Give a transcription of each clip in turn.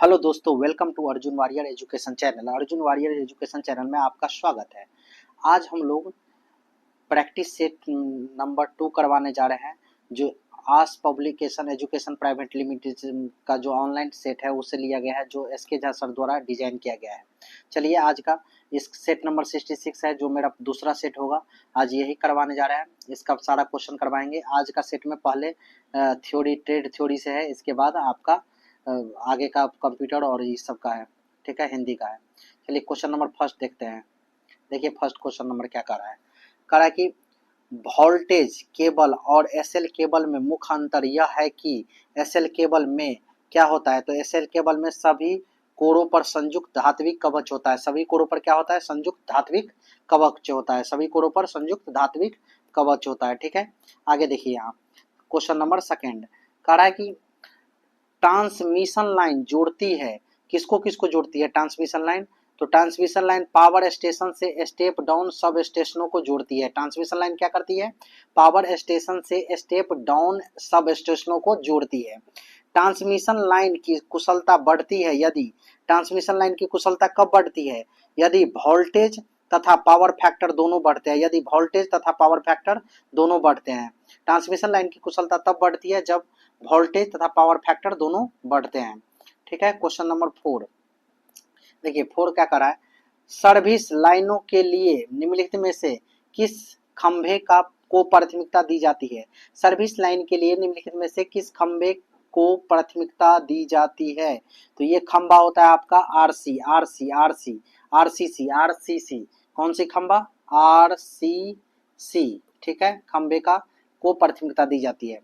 Hello दोस्तों, welcome to Arjun warrior education channel. Arjun warrior education channel में आपका स्वागत है। आज हम लोग प्रैक्टिस सेट नंबर 2 करवाने जा रहे हैं, जो आस पब्लिकेशन एजुकेशन प्राइवेट लिमिटेड का जो ऑनलाइन सेट है उससे लिया गया है, जो एसके झा सर द्वारा डिजाइन किया गया है। चलिए, आज का इस सेट नंबर 66 है, जो मेरा दूसरा सेट होगा। आज यही करवाने जा रहे हैं, इसका सारा क्वेश्चन करवाएंगे। आज का सेट में पहले थ्योरी, ट्रेड थ्योरी से है, इसके बाद आपका आगे का कंप्यूटर और इस सब का है, ठीक है, हिंदी का है। चलिए क्वेश्चन नंबर फर्स्ट देखते हैं। देखिए फर्स्ट क्वेश्चन नंबर क्या कर रहा है कि वोल्टेज केबल और एसएल केबल में मुख्य अंतर यह है कि एसएल केबल में क्या होता है, तो एसएल केबल में सभी कोरों पर संयुक्त धात्विक कवच होता है। सभी कोरों पर क्या होता है? संयुक्त धात्विक कवच होता है। सभी कोरों पर संयुक्त धात्विक कवच होता है, ठीक है। आगे देखिए, यहाँ क्वेश्चन नंबर सेकेंड कह रहा है कि ट्रांसमिशन लाइन जोड़ती है, किसको किसको जोड़ती है ट्रांसमिशन लाइन? तो ट्रांसमिशन लाइन पावर स्टेशन से स्टेप डाउन सब स्टेशनों को जोड़ती है। ट्रांसमिशन लाइन क्या करती है? पावर स्टेशन से स्टेप डाउन सब स्टेशनों को जोड़ती है। ट्रांसमिशन लाइन की कुशलता बढ़ती है यदि, ट्रांसमिशन लाइन की कुशलता कब बढ़ती है? यदि वोल्टेज तथा पावर फैक्टर दोनों बढ़ते हैं। यदि वोल्टेज तथा पावर फैक्टर दोनों बढ़ते हैं। ट्रांसमिशन लाइन की कुशलता तब बढ़ती है जब वोल्टेज तथा पावर फैक्टर दोनों बढ़ते हैं, ठीक है। क्वेश्चन नंबर 4 देखिए, 4 क्या कर रहा है? सर्विस लाइनों के लिए निम्नलिखित में से किस खंभे का को प्राथमिकता दी जाती है? सर्विस लाइन के लिए निम्नलिखित में से किस खंभे को प्राथमिकता दी जाती है? तो ये खंभा होता है आपका RC, RC, RC, RCC, RCC. कौन सी खंभा? आरसीसी, ठीक है। खंभे का को प्राथमिकता दी जाती है।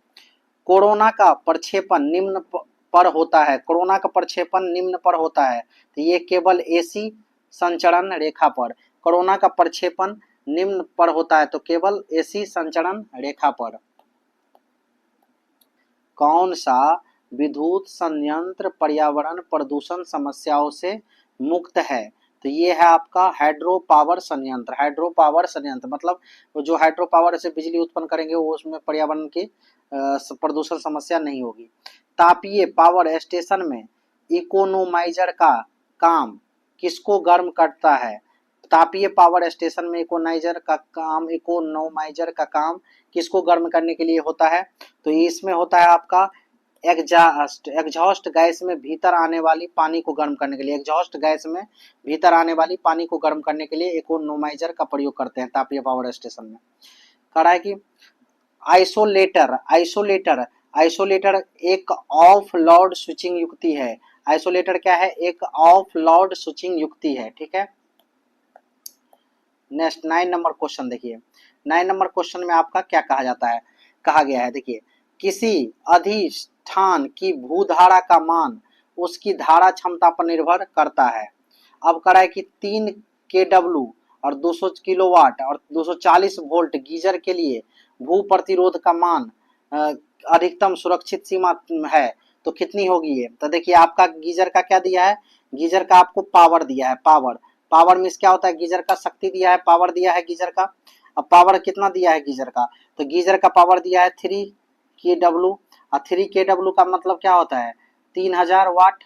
कोरोना का प्रक्षेपण निम्न पर होता है। कोरोना का प्रक्षेपण निम्न पर होता है, तो ये केवल एसी संचरण रेखा पर। कोरोना का प्रक्षेपण निम्न पर होता है, तो केवल एसी संचरण रेखा पर। कौन सा विद्युत संयंत्र पर्यावरण प्रदूषण समस्याओं से मुक्त है? तो ये है आपका हाइड्रो पावर संयंत्र। हाइड्रो पावर संयंत्र मतलब जो हाइड्रो पावर से बिजली उत्पन्न करेंगे वो उसमें पर्यावरण की प्रदूषण समस्या नहीं होगी। तापीय पावर स्टेशन में इकोनोमाइजर का काम किसको गर्म करता है? तापीय पावर स्टेशन में इकोनोमाइजर का काम किसको गर्म करने के लिए होता है? तो इसमें होता है आपका एग्जॉस्ट गैस में भीतर आने वाली पानी को गर्म करने के लिए। एग्जॉस्ट गैस में भीतर आने वाली पानी को गर्म करने के लिए इकोनोमाइजर का प्रयोग करते हैं तापीय पावर स्टेशन में। कह रहा है कि आइसोलेटर, आइसोलेटर, आइसोलेटर एक ऑफ लोड स्विचिंग युक्ति है। आइसोलेटर क्या है? एक ऑफ लोड स्विचिंग युक्ति है, ठीक है। नेक्स्ट 9 नंबर क्वेश्चन देखिए। 9 नंबर क्वेश्चन में आपका क्या कहा जाता है, कहा गया है, देखिए, किसी अधिष्ठान की भूधारा का मान उसकी धारा क्षमता पर निर्भर करता है। अब कह रहा है कि 3 केडब्ल्यू और 200 किलोवाट और 240 वोल्ट गीजर के लिए भू प्रतिरोध का मान अधिकतम सुरक्षित सीमा है, तो कितनी होगी ये? तो देखिए, आपका गीजर का क्या दिया है? गीजर का आपको पावर दिया है। पावर, पावर मीन्स क्या होता है? गीजर का शक्ति दिया है, पावर दिया है गीजर का। अब पावर कितना दिया है गीजर का? तो गीजर का पावर दिया है 3 केडब्ल्यू, और 3 केडब्ल्यू का मतलब क्या होता है? 3000 वाट,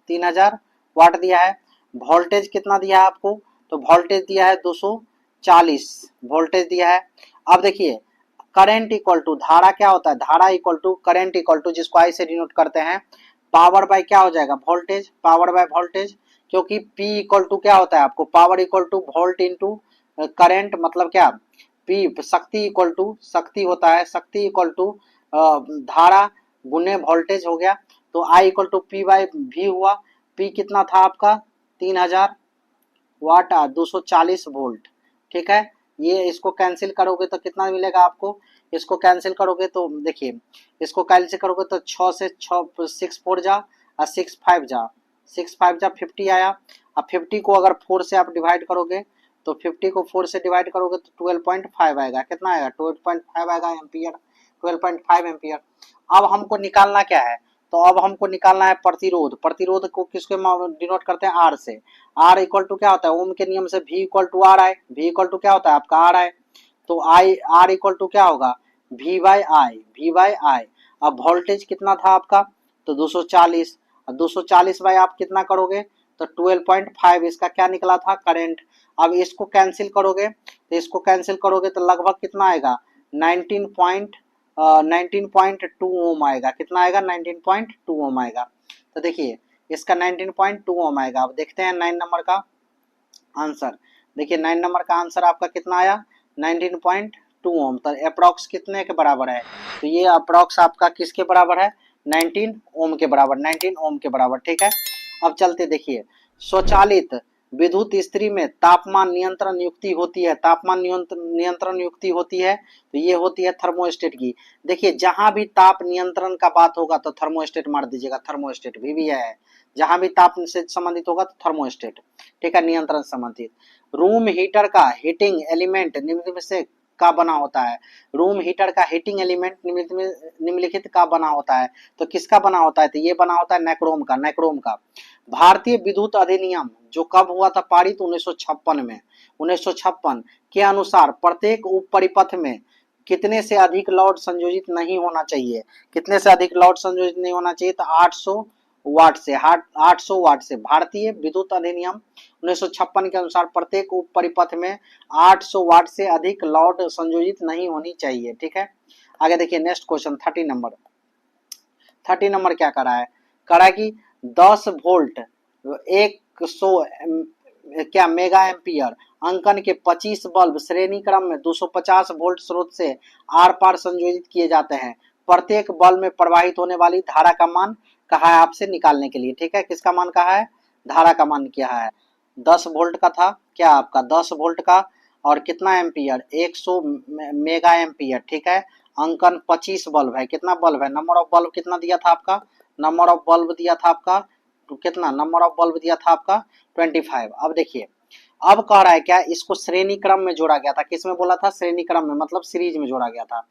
3000 वाट दिया है। वोल्टेज कितना दिया है आपको? तो वोल्टेज दिया है 240 वोल्टेज दिया है। अब देखिए, करंट इक्वल टू धारा क्या होता है? धारा equal to current equal to, जिसको आई से डिनोट करते हैं, पावर बाय क्या हो जाएगा? Voltage, power by voltage. क्योंकि P इक्वल टू क्या होता है आपको? Power equal two volt into current, मतलब क्या? P शक्ति इक्वल टू, शक्ति होता है, शक्ति इक्वल टू धारा गुने वोल्टेज हो गया। तो I equal to P by V हुआ। P कितना था आपका? 3000 वाट, 240 वोल्ट, ठीक है। ये इसको कैंसिल करोगे तो कितना मिलेगा आपको? इसको कैंसिल करोगे तो देखिए, इसको कैंसिल करोगे तो 6 से 6 6 4 जा और 6 5 जा, 6 5 जा 50 आया। अब 50 को अगर 4 से आप डिवाइड करोगे तो 50 को 4 से डिवाइड करोगे तो 12.5 आएगा। कितना आएगा? 12.5 आएगा एम्पियर, 12.5 एम्पियर। अब हमको निकालना क्या है? तो अब हमको निकालना है प्रतिरोध। प्रतिरोध को किसके डिनोट करते हैं? आर से। आर इक्वल टू क्या होता है? ओम के नियम से V equal to R I. V equal to क्या होता है आपका? R I. तो आई, आर इक्वल टू क्या होगा? V by I, V by I. अब वोल्टेज कितना था आपका? तो 240। और 240 बाई आप कितना करोगे तो 12.5 इसका क्या निकला था करंट। अब इसको कैंसिल करोगे तो इसको कैंसिल करोगे तो लगभग कितना आएगा 19.2 ओम आएगा। कितना आएगा 19.2 ओम आएगा। तो देखिए इसका 19.2 ओम आएगा। अब देखते हैं 9 नंबर का आंसर। देखिए 9 नंबर का आंसर आपका कितना आया 19.2 ओम। तो अप्रॉक्स कितने के बराबर है तो ये अप्रॉक्स आपका किसके बराबर है 19 ओम के बराबर, 19 ओम के बराबर। ठीक है, अब चलते देखिए स्वचालित विद्युत इस्त्री में तापमान नियंत्रण युक्ति होती है, तापमान नियंत्रण युक्ति होती है तो ये होती है थर्मोस्टेट की। देखिए जहां भी ताप नियंत्रण का बात होगा तो थर्मोस्टेट मार दीजिएगा, थर्मोस्टेट भी है। जहां भी ताप से संबंधित होगा तो थर्मोस्टेट। ठीक है, नियंत्रण संबंधित। रूम हीटर का हीटिंग एलिमेंट निम्न में से का बना होता है। रूम हीटर का हीटिंग एलिमेंट निम्नलिखित का बना होता है तो किसका बना होता है तो ये बना होता है नाइक्रोम का, नाइक्रोम का। भारतीय विद्युत अधिनियम जो कब हुआ था पारित 1956 में, 1956 के अनुसार प्रत्येक उप परिपथ में कितने से अधिक लोड संयोजित नहीं होना चाहिए, कितने से अधिक लोड संयोजित नहीं होना चाहिए तो 800 वाट से, 800 वाट से। भारतीय विद्युत अधिनियम 1956 के अनुसार प्रत्येक उप परिपथ में 800 वाट से अधिक लोड संयोजित नहीं होनी चाहिए। ठीक है, आगे देखिए नेक्स्ट क्वेश्चन 30 नंबर। 30 नंबर क्या करा है, करा कि 10 वोल्ट 100 क्या मेगा एम्पियर अंकन के 25 बल्ब श्रेणी क्रम में 250 वोल्ट स्रोत से आर पार संयोजित किए जाते हैं। प्रत्येक बल्ब में प्रवाहित होने वाली धारा का मान कहा है आपसे निकालने के लिए। ठीक है, किसका मान कहा है, धारा का मान क्या है। 10 वोल्ट का था क्या आपका, 10 वोल्ट का और कितना एम्पियर 100 मेगा एम्पियर। ठीक है, अंकन 25 बल्ब है, कितना बल्ब है, नंबर ऑफ बल्ब कितना दिया था आपका, नंबर ऑफ बल्ब दिया था आपका तो कितना, नंबर ऑफ बल्ब दिया था आपका 25। अब देखिए अब कह रहा है क्या, इसको श्रेणी क्रम में जोड़ा गया था। किसमें बोला था, श्रेणी क्रम में, मतलब सीरीज में जोड़ा गया था।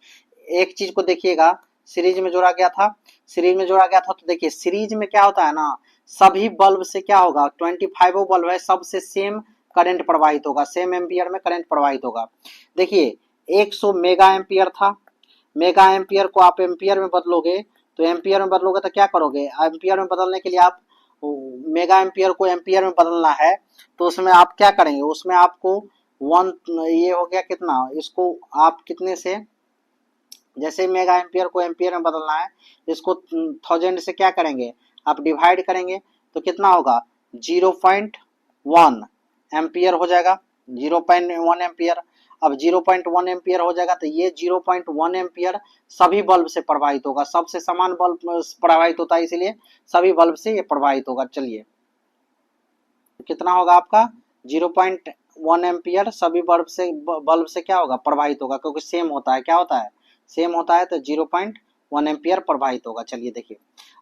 एक चीज को देखिएगा, सीरीज में जोड़ा गया था, सीरीज में जोड़ा गया था तो देखिए सीरीज में क्या होता है ना, सभी बल्ब से क्या होगा 25 बल्ब है, सबसे सेम करंट प्रवाहित होगा, सेम एम्पियर में करंट प्रवाहित होगा। देखिए 100 मेगा एम्पियर था, मेगा एम्पियर को आप एम्पियर में बदलोगे तो एम्पियर में बदलोगे तो क्या करोगे, एम्पियर में बदलने के लिए आप मेगा एम्पियर को एम्पियर में बदलना है तो उसमें आप क्या करेंगे, उसमें आपको वन, ये हो गया कितना, इसको आप कितने से, जैसे मेगा एम्पियर को एम्पियर में बदलना है इसको 1000 से क्या करेंगे आप डिवाइड करेंगे तो कितना होगा 0.1 एम्पियर हो जाएगा, 0.1 एम्पियर। अब 0.1 एम्पियर हो जाएगा तो ये 0.1 एम्पियर सभी बल्ब से प्रवाहित होगा, सबसे समान बल्ब प्रवाहित होता है इसलिए सभी बल्ब से ये प्रवाहित होगा। चलिए कितना होगा आपका 0.1 एम्पियर सभी बल्ब से क्या होगा प्रवाहित होगा, क्योंकि सेम होता है, क्या होता है सेम होता है तो 0.1 एम्पियर प्रवाहित होगा। चलिए देखिए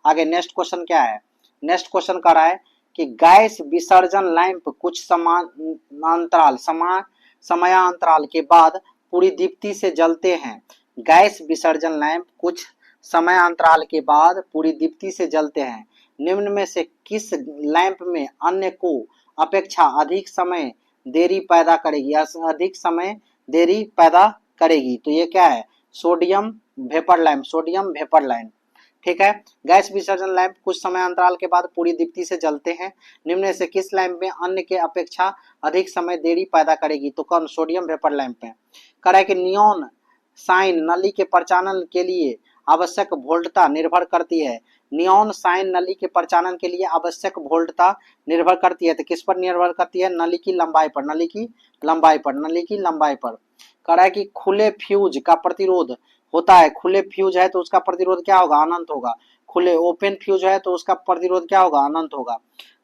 आगे नेक्स्ट क्वेश्चन क्या है, नेक्स्ट क्वेश्चन कर रहा है कि गैस विसर्जन लैंप कुछ समयांतराल के बाद पूरी दीप्ति से जलते हैं। गैस विसर्जन लैंप कुछ समयांतराल के बाद पूरी दीप्ति से जलते हैं। निम्न में से किस लैंप में अन्य को अपेक्षा अधिक समय देरी पैदा करेगी, अधिक समय देरी पैदा करेगी तो ये क्या है sodium vapour lamp, sodium vapour lamp. ठीक है, गैस विसर्जन लैंप कुछ समय अंतराल के बाद पूरी दीप्ति से जलते हैं। निम्न में से किस लैंप में अन्य के अपेक्षा अधिक समय देरी पैदा करेगी तो कौन, सोडियम वेपर लैंप में। कह रहा है कि नियॉन साइन नली के प्रचालन के लिए आवश्यक वोल्टता निर्भर करती है। नियॉन साइन नली के प्रचालन के लिए आवश्यक वोल्टता निर्भर करती है तो किस पर निर्भर करती है, नली की लंबाई पर, नली की लंबाई पर, नली की लंबाई पर। कह रहा है कि खुले फ्यूज का प्रतिरोध होता है, खुले फ्यूज है तो उसका प्रतिरोध क्या होगा अनंत होगा, खुले ओपन फ्यूज है तो उसका प्रतिरोध क्या होगा अनंत होगा।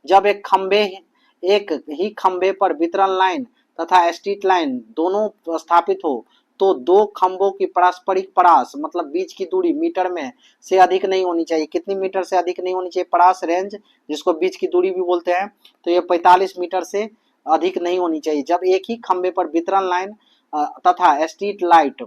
जब एक ही खंबे पर वितरण लाइन तथा स्ट्रीट लाइन दोनों स्थापित हो तो दो खंभों की पारस्परिक परास मतलब बीच की दूरी मीटर में से अधिक नहीं होनी चाहिए। कितनी मीटर से अधिक नहीं होनी चाहिए, परास रेंज जिसको बीच की दूरी भी बोलते हैं, तो ये 45 मीटर से अधिक नहीं होनी चाहिए। जब एक ही खंबे पर वितरण लाइन तथा स्ट्रीट लाइट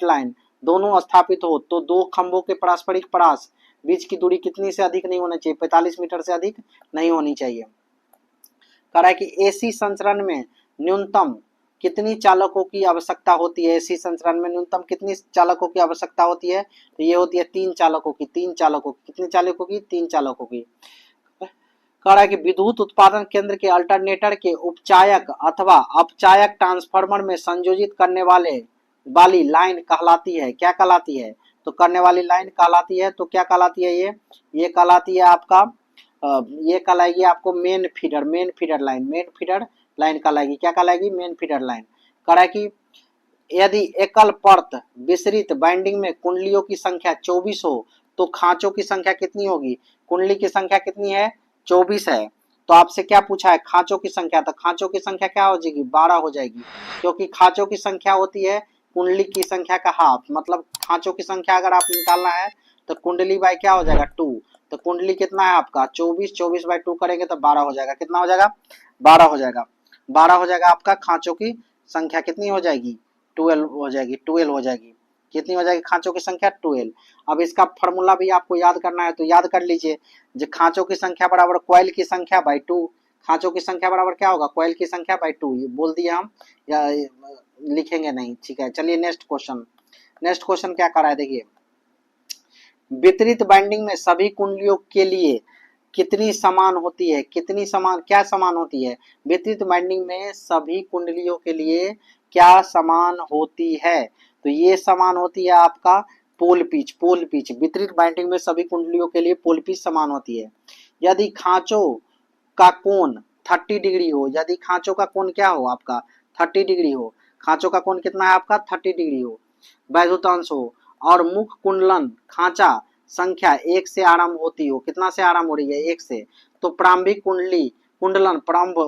लाइन दोनों स्थापित हो तो दो खंभों के पारस्परिक परास बीच की दूरी कितनी से अधिक नहीं होनी चाहिए, 45 मीटर से अधिक नहीं होनी चाहिए। कह रहा है कि एसी संचरण में न्यूनतम कितनी चालकों की आवश्यकता होती है? एसी संचरण में न्यूनतम कितनी चालकों की आवश्यकता होती है? तो ये होती है 3 चालकों की। 3 चालकों की, कितनी चालकों की? 3 चालकों की। कह रहा है कि विद्युत उत्पादन केंद्र के अल्टरनेटर के उपचायक अथवा अपचायक ट्रांसफार्मर में संयोजित करने वाली लाइन कहलाती है, क्या कहलाती है? तो करने वाली लाइन कहलाती है। तो क्या कहलाती है ये कहलाती है आपका ये कहलाएगी आपको मेन फीडर लाइन कहलाएगी। क्या कहलाएगी? Main feeder line. कह रहा है कि यदि एकल परत विसरित बाइंडिंग में कुंडलियों की संख्या 24 हो तो खांचों की संख्या कितनी होगी? कुंडली की संख्या कितनी है? 24 है। तो आपसे क्या पूछा है? खांचों की संख्या। तो खांचों की संख्या क्या हो जाएगी? 12 हो जाएगी, क्योंकि खांचों की संख्या होती है कुंडली की संख्या का हाफ। मतलब खांचों की संख्या अगर आप निकालना है तो कुंडली बाय क्या हो जाएगा? 2। तो कुंडली कितना है आपका? 24। 24 बाय 2 करेंगे तो 12 हो जाएगा। कितना हो जाएगा? 12 हो जाएगा। 12 हो जाएगा आपका। खांचों की संख्या कितनी हो जाएगी? 12 हो जाएगी। 12 हो जाएगी। कितनी हो जाएगी खांचों की संख्या? 12। अब इसका फॉर्मूला भी आपको याद करना है तो याद कर लीजिए। जो खांचों की संख्या बराबर कॉइल की संख्या बाय 2। खांचों की संख्या बराबर क्या होगा? कॉइल की संख्या बाय 2। ये बोल दिया हम, या लिखेंगे नहीं? ठीक है, चलिए नेक्स्ट क्वेश्चन। नेक्स्ट क्वेश्चन क्या कर रहा है देखिए। वितरित बाइंडिंग में सभी कुंडलियों के लिए कितनी समान होती है? कितनी समान, क्या समान होती है? वितरित बाइंडिंग में सभी कुंडलियों के लिए क्या समान होती है? तो ये समान होती है आपका पोल पिच। वितरित बाइंडिंग में सभी कुंडलियों के लिए पोल पिच समान होती है। यदि खांचों का कोण 30 डिग्री हो, यदि खांचों का कोण क्या हो आपका? 30 डिग्री हो। खांचों का कोण कितना है आपका? 30 डिग्री हो। वैद्युतांश हो और मुख्य कुंडलन खांचा संख्या 1 से आरंभ होती हो। कितना से आरंभ हो रही है? 1 से। तो प्रारंभिक कुंडलन प्रारंभ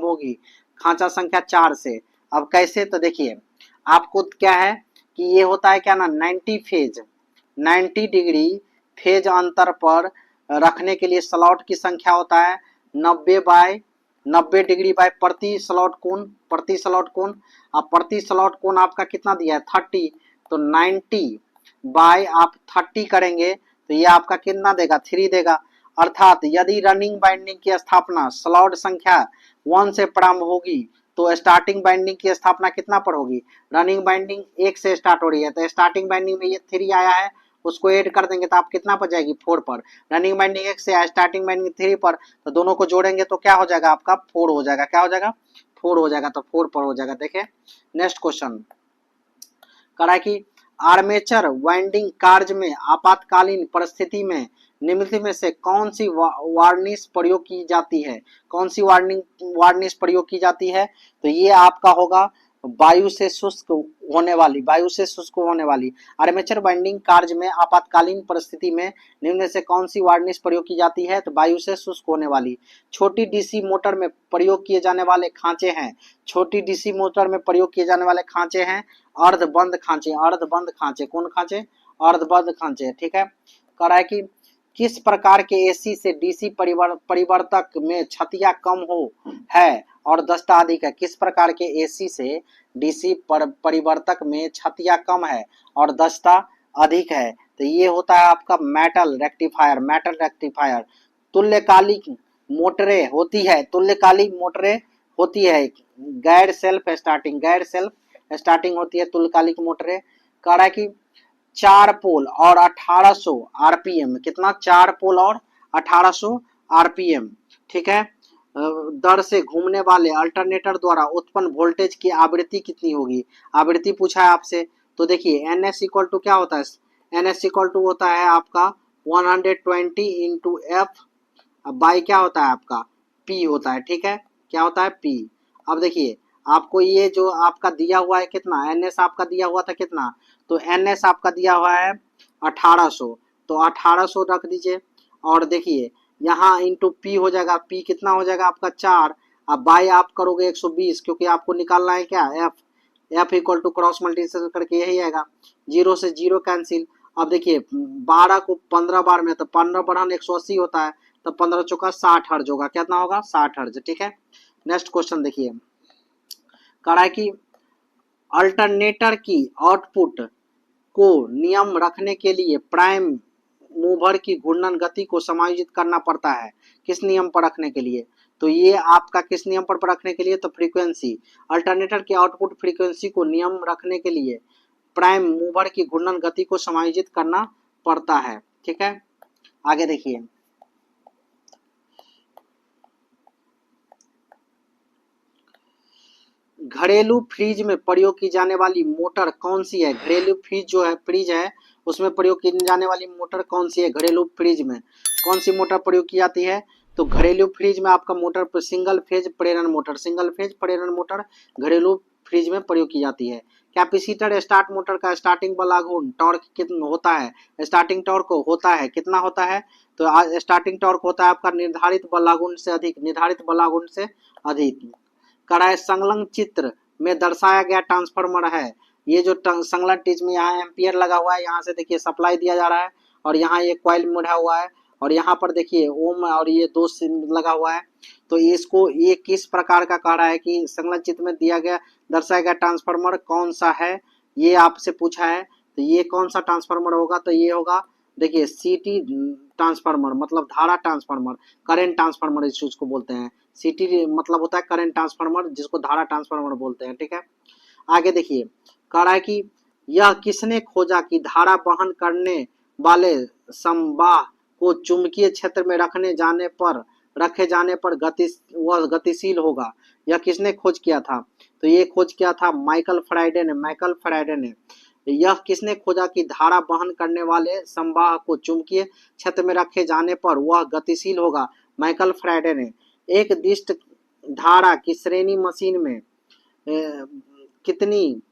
होगी खांचा संख्या 4 से। अब कैसे? तो देखिए आपको क्या है कि ये होता है क्या ना, 90 डिग्री फेज अंतर पर रखने के लिए स्लॉट की संख्या होता है 90 डिग्री बाय प्रति स्लॉट कोण। अब प्रति स्लॉट कोण आपका कितना दिया है? 30। तो 90 बाय आप 30 करेंगे तो ये आपका कितना देगा? 3 देगा। अर्थात यदि रनिंग बाइंडिंग की स्थापना स्लॉट संख्या 1 से प्रारंभ होगी तो स्टार्टिंग बाइंडिंग की स्थापना कितना पर होगी? रनिंग बाइंडिंग 1 से स्टार्ट हो रही है तो स्टार्टिंग बाइंडिंग में ये 3 आया है, उसको ऐड कर देंगे तो आप कितना पर जाएगी? 4 पर। रनिंग बाइंडिंग 1 से स्टार्टिंग बाइंडिंग 3 पर, तो दोनों को जोड़ेंगे तो क्या हो जाएगा आपका? 4 हो जाएगा। क्या हो जाएगा? 4 हो जाएगा। तो 4 पर हो जाएगा। देखें नेक्स्ट क्वेश्चन। करा कि आर्मेचर वाइंडिंग कार्य में आपातकालीन परिस्थिति में निम्नलिखित में से कौन सी वार्निश प्रयोग की जाती है? कौन सी वार्निश प्रयोग की जाती है? तो ये आपका होगा वायु से शुष्क होने वाली। आर्मेचर वाइंडिंग कार्य में आपातकालीन परिस्थिति में निम्न में से कौन सी वार्निश प्रयोग की जाती है? तो वायु से शुष्क होने वाली। छोटी डीसी मोटर में प्रयोग किए जाने वाले खांचे हैं। छोटी डीसी मोटर में प्रयोग किए जाने वाले खांचे हैं अर्धबंद खांचे। कौन खांचे? अर्धबंद खांचे। ठीक है। कह रहा है कि किस प्रकार के एसी से डीसी परिवर्तक में क्षतियां कम हो है और दक्षता अधिक है? किस प्रकार के एसी से डीसी परिवर्तक में क्षतियां कम है और दक्षता अधिक है? तो ये होता है आपका मेटल रेक्टिफायर। तुल्यकालिक मोटरें होती है गैर सेल्फ स्टार्टिंग होती है तुल्यकालिक मोटरें। कह रहा है कि 4 पोल और 1800 आरपीएम। कितना? 4 पोल और 1800 आरपीएम। ठीक है। दर से घूमने वाले अल्टरनेटर द्वारा उत्पन्न वोल्टेज की आवृत्ति कितनी होगी? आवृत्ति पूछा है आपसे। तो देखिए एनएस इक्वल टू क्या होता है? एनएस इक्वल टू होता है आपका 120 इंटू एफ बाई क्या होता है आपका? पी होता है। ठीक है। क्या होता है? पी। अब देखिए आपको ये जो आपका दिया हुआ है कितना? एनएस आपका दिया हुआ था कितना? तो एनएस आपका दिया हुआ है 1800। तो 1800 रख दीजिए और देखिए यहाँ इंटू पी हो जाएगा। पी कितना हो जाएगा आपका? 4। अब बाई आप करोगे 120, क्योंकि आपको निकालना है क्या? F equal to cross multiplication करके यही आएगा। 0 से 0 कैंसिल। अब देखिए 12 को 15 बार में तो 15 बढ़ान 180 होता है, तो 15 चौका 60 हर्ज होगा। कितना होगा? 60 हर्ज। ठीक है। नेक्स्ट क्वेश्चन देखिए। कह रहा है कि अल्टरनेटर की आउटपुट को नियम रखने के लिए प्राइम मूवर की घूर्णन गति को समायोजित करना पड़ता है। किस नियम पर रखने के लिए? तो ये आपका किस नियम पर रखने के लिए, तो फ्रीक्वेंसी। अल्टरनेटर के आउटपुट फ्रीक्वेंसी को नियम रखने के लिए प्राइम मूवर की घूर्णन गति को समायोजित करना पड़ता है। ठीक है, आगे देखिए, घरेलू फ्रिज में प्रयोग की जाने वाली मोटर कौन सी है। घरेलू फ्रिज जो है, फ्रिज है, उसमें प्रयोग की जाने वाली मोटर कौन सी है। घरेलू फ्रिज में कौन सी मोटर प्रयोग की जाती है, तो घरेलू फ्रिज में आपका मोटर सिंगल फेज प्रेरण मोटर, सिंगल फेज प्रेरण मोटर घरेलू फ्रिज में प्रयोग की जाती है। कैपेसिटर स्टार्ट मोटर का स्टार्टिंग बल गुण टॉर्क कितना होता है, स्टार्टिंग टॉर्क होता है, कितना होता है, तो स्टार्टिंग टॉर्क होता है आपका निर्धारित बल गुण से अधिक, निर्धारित बल गुण से अधिक। कराए संलग्न चित्र में दर्शाया गया ट्रांसफार्मर है। ये जो संलग्न चित्र में यहाँ एम्पियर लगा हुआ है, यहाँ से देखिए सप्लाई दिया जा रहा है और यहाँ ये कॉइल मुड़ा हुआ है और यहाँ पर देखिए ओम और ये दो लगा हुआ है। तो इसको ये किस प्रकार का कह रहा है कि संलग्न चित्र में दिया गया दर्शाया गया ट्रांसफार्मर कौन सा है, ये आपसे पूछा है। तो ये कौन सा ट्रांसफार्मर होगा, तो ये होगा देखिए सीटी ट्रांसफार्मर, मतलब धारा ट्रांसफार्मर, करेंट ट्रांसफार्मर इस चीज को बोलते हैं। सीटी मतलब होता है करंट ट्रांसफार्मर, जिसको धारा ट्रांसफार्मर बोलते हैं। ठीक है, आगे देखिए, कह रहा है कि यह किसने खोजा कि धारा वहन करने वाले समबाह को चुंबकीय क्षेत्र में रखे जाने पर वह गतिशील होगा। यह किसने खोज किया था, तो ये खोज किया था माइकल फैराडे ने, माइकल फैराडे ने। यह किसने खोजा कि धारा वहन करने वाले समबाह को चुंबकीय क्षेत्र में रखे जाने पर वह गतिशील होगा, माइकल फैराडे ने। एक दिष्ट धारा की श्रेणी कितनी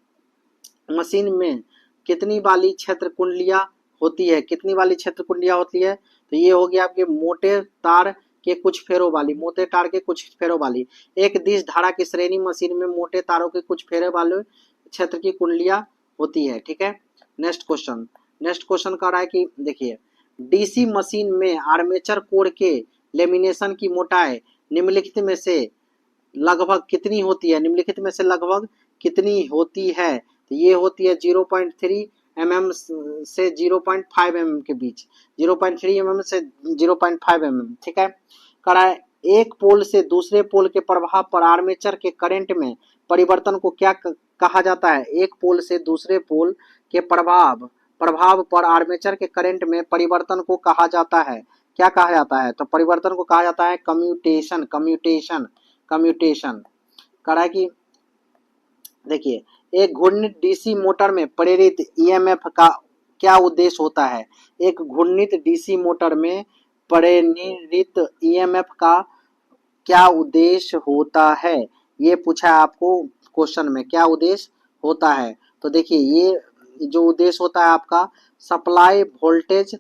वाली क्षेत्र कुंडलियां होती है, कितनी वाली क्षेत्र कुंडलियां होती है, तो ये होगी आपके मोटे तार के कुछ फेरों वाली, मोटे तार के कुछ फेरों वाली। एक दिश धारा की श्रेणी मशीन में मोटे तारों के कुछ फेरे वाले क्षेत्र की कुंडलियां होती है। ठीक है, नेक्स्ट क्वेश्चन कह रहा है कि देखिए, डीसी मशीन में आर्मेचर कोर के लेमिनेशन की मोटाई निम्नलिखित में से लगभग कितनी होती है, निम्नलिखित में से लगभग कितनी होती है, तो ये होती है 0.3 mm से 0.5 mm के बीच, 0.3 mm से 0.5 mm। ठीक है, करा है एक पोल से दूसरे पोल के प्रभाव पर आर्मेचर के करंट में परिवर्तन को क्या कहा जाता है। एक पोल से दूसरे पोल के प्रभाव पर आर्मेचर के करंट में परिवर्तन को कहा जाता है, क्या कहा जाता है, तो परिवर्तन को कहा जाता है कम्यूटेशन। करा है कि देखिए, एक घूर्णित डीसी मोटर में प्रेरित ईएमएफ का क्या उद्देश्य होता है। एक घूर्णित डीसी मोटर में प्रेरित ईएमएफ का क्या उद्देश्य होता है, ये पूछा है आपको क्वेश्चन में, क्या उद्देश्य होता है। तो देखिए, ये जो उद्देश्य होता है आपका सप्लाई वोल्टेज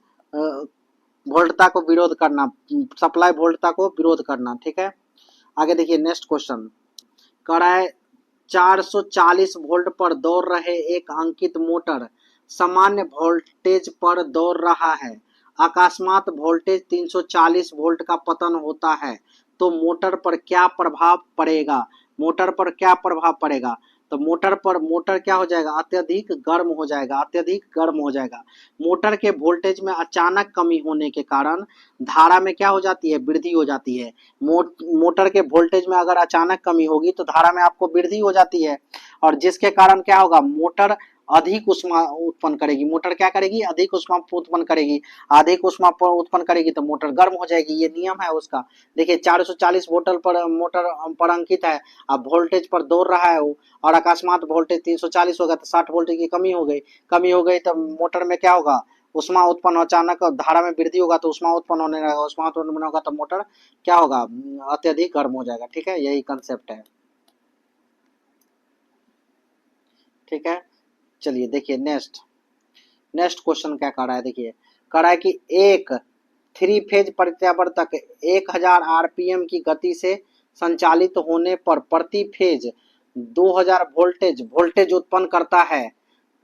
वोल्टता को विरोध करना, सप्लाई वोल्टता को विरोध करना। ठीक है, आगे देखिए, नेक्स्ट क्वेश्चन कह रहा है 440 वोल्ट पर दौड़ रहे एक अंकित मोटर सामान्य वोल्टेज पर दौड़ रहा है, अकस्मात वोल्टेज 340 वोल्ट का पतन होता है, तो मोटर पर क्या प्रभाव पड़ेगा, मोटर पर क्या प्रभाव पड़ेगा, तो मोटर क्या हो जाएगा, अत्यधिक गर्म हो जाएगा। मोटर के वोल्टेज में अचानक कमी होने के कारण धारा में क्या हो जाती है, वृद्धि हो जाती है। मोटर के वोल्टेज में अगर अचानक कमी होगी तो धारा में आपको वृद्धि हो जाती है, और जिसके कारण क्या होगा, मोटर अधिक ऊष्मा उत्पन्न करेगी। मोटर क्या करेगी, अधिक ऊष्मा उत्पन्न करेगी। अधिक ऊष्मा उत्पन्न करेगी तो मोटर गर्म हो जाएगी, ये नियम है उसका। देखिए, 440 वोल्ट पर मोटर पर अंकित है, अब वोल्टेज पर दौड़ रहा है वो, और अकस्मात वोल्टेज 340 होगा तो 60 वोल्ट की कमी हो गई तो मोटर में क्या होगा, ऊष्मा उत्पन्न, अचानक धारा में वृद्धि होगा तो ऊष्मा उत्पन्न होने लगेगा, ऊष्मा उत्पन्न होगा तो मोटर क्या होगा, अत्यधिक गर्म हो जाएगा। ठीक है, यही कंसेप्ट है। ठीक है, चलिए देखिए, नेक्स्ट क्वेश्चन क्या कर रहा है, देखिए कह रहा है कि एक 3 फेज प्रत्यावर्तक 1000 आरपीएम की गति से संचालित होने पर प्रति फेज 2000 वोल्टेज उत्पन्न करता है।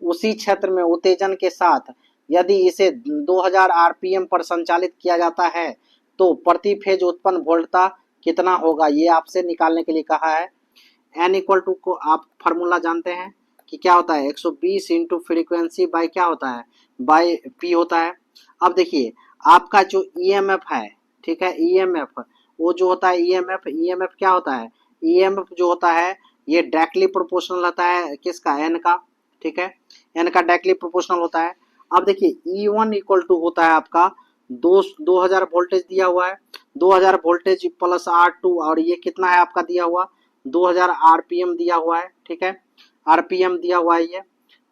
उसी क्षेत्र में उत्तेजन के साथ यदि इसे 2000 आरपीएम पर संचालित किया जाता है तो प्रति फेज उत्पन्न वोल्टता कितना होगा, ये आपसे निकालने के लिए कहा है। n इक्वल टू को आप फार्मूला जानते हैं कि क्या होता है, 120 इंटू फ्रीक्वेंसी बाई क्या होता है, बाई पी होता है। अब देखिए, आपका जो ईएमएफ है, ठीक है, ईएमएफ वो जो होता है ईएमएफ, ईएमएफ क्या होता है, ईएमएफ जो होता है ये डायरेक्टली प्रोपोर्शनल होता है किसका, एन का, ठीक है, एन का डायरेक्टली प्रोपोर्शनल होता है। अब देखिए E1 इक्वल टू होता है आपका 2000 वोल्टेज दिया हुआ है, 2000 वोल्टेज प्लस R2, और ये कितना है आपका दिया हुआ 2000 आरपीएम दिया हुआ है, ठीक है, आरपीएम दिया हुआ है ये।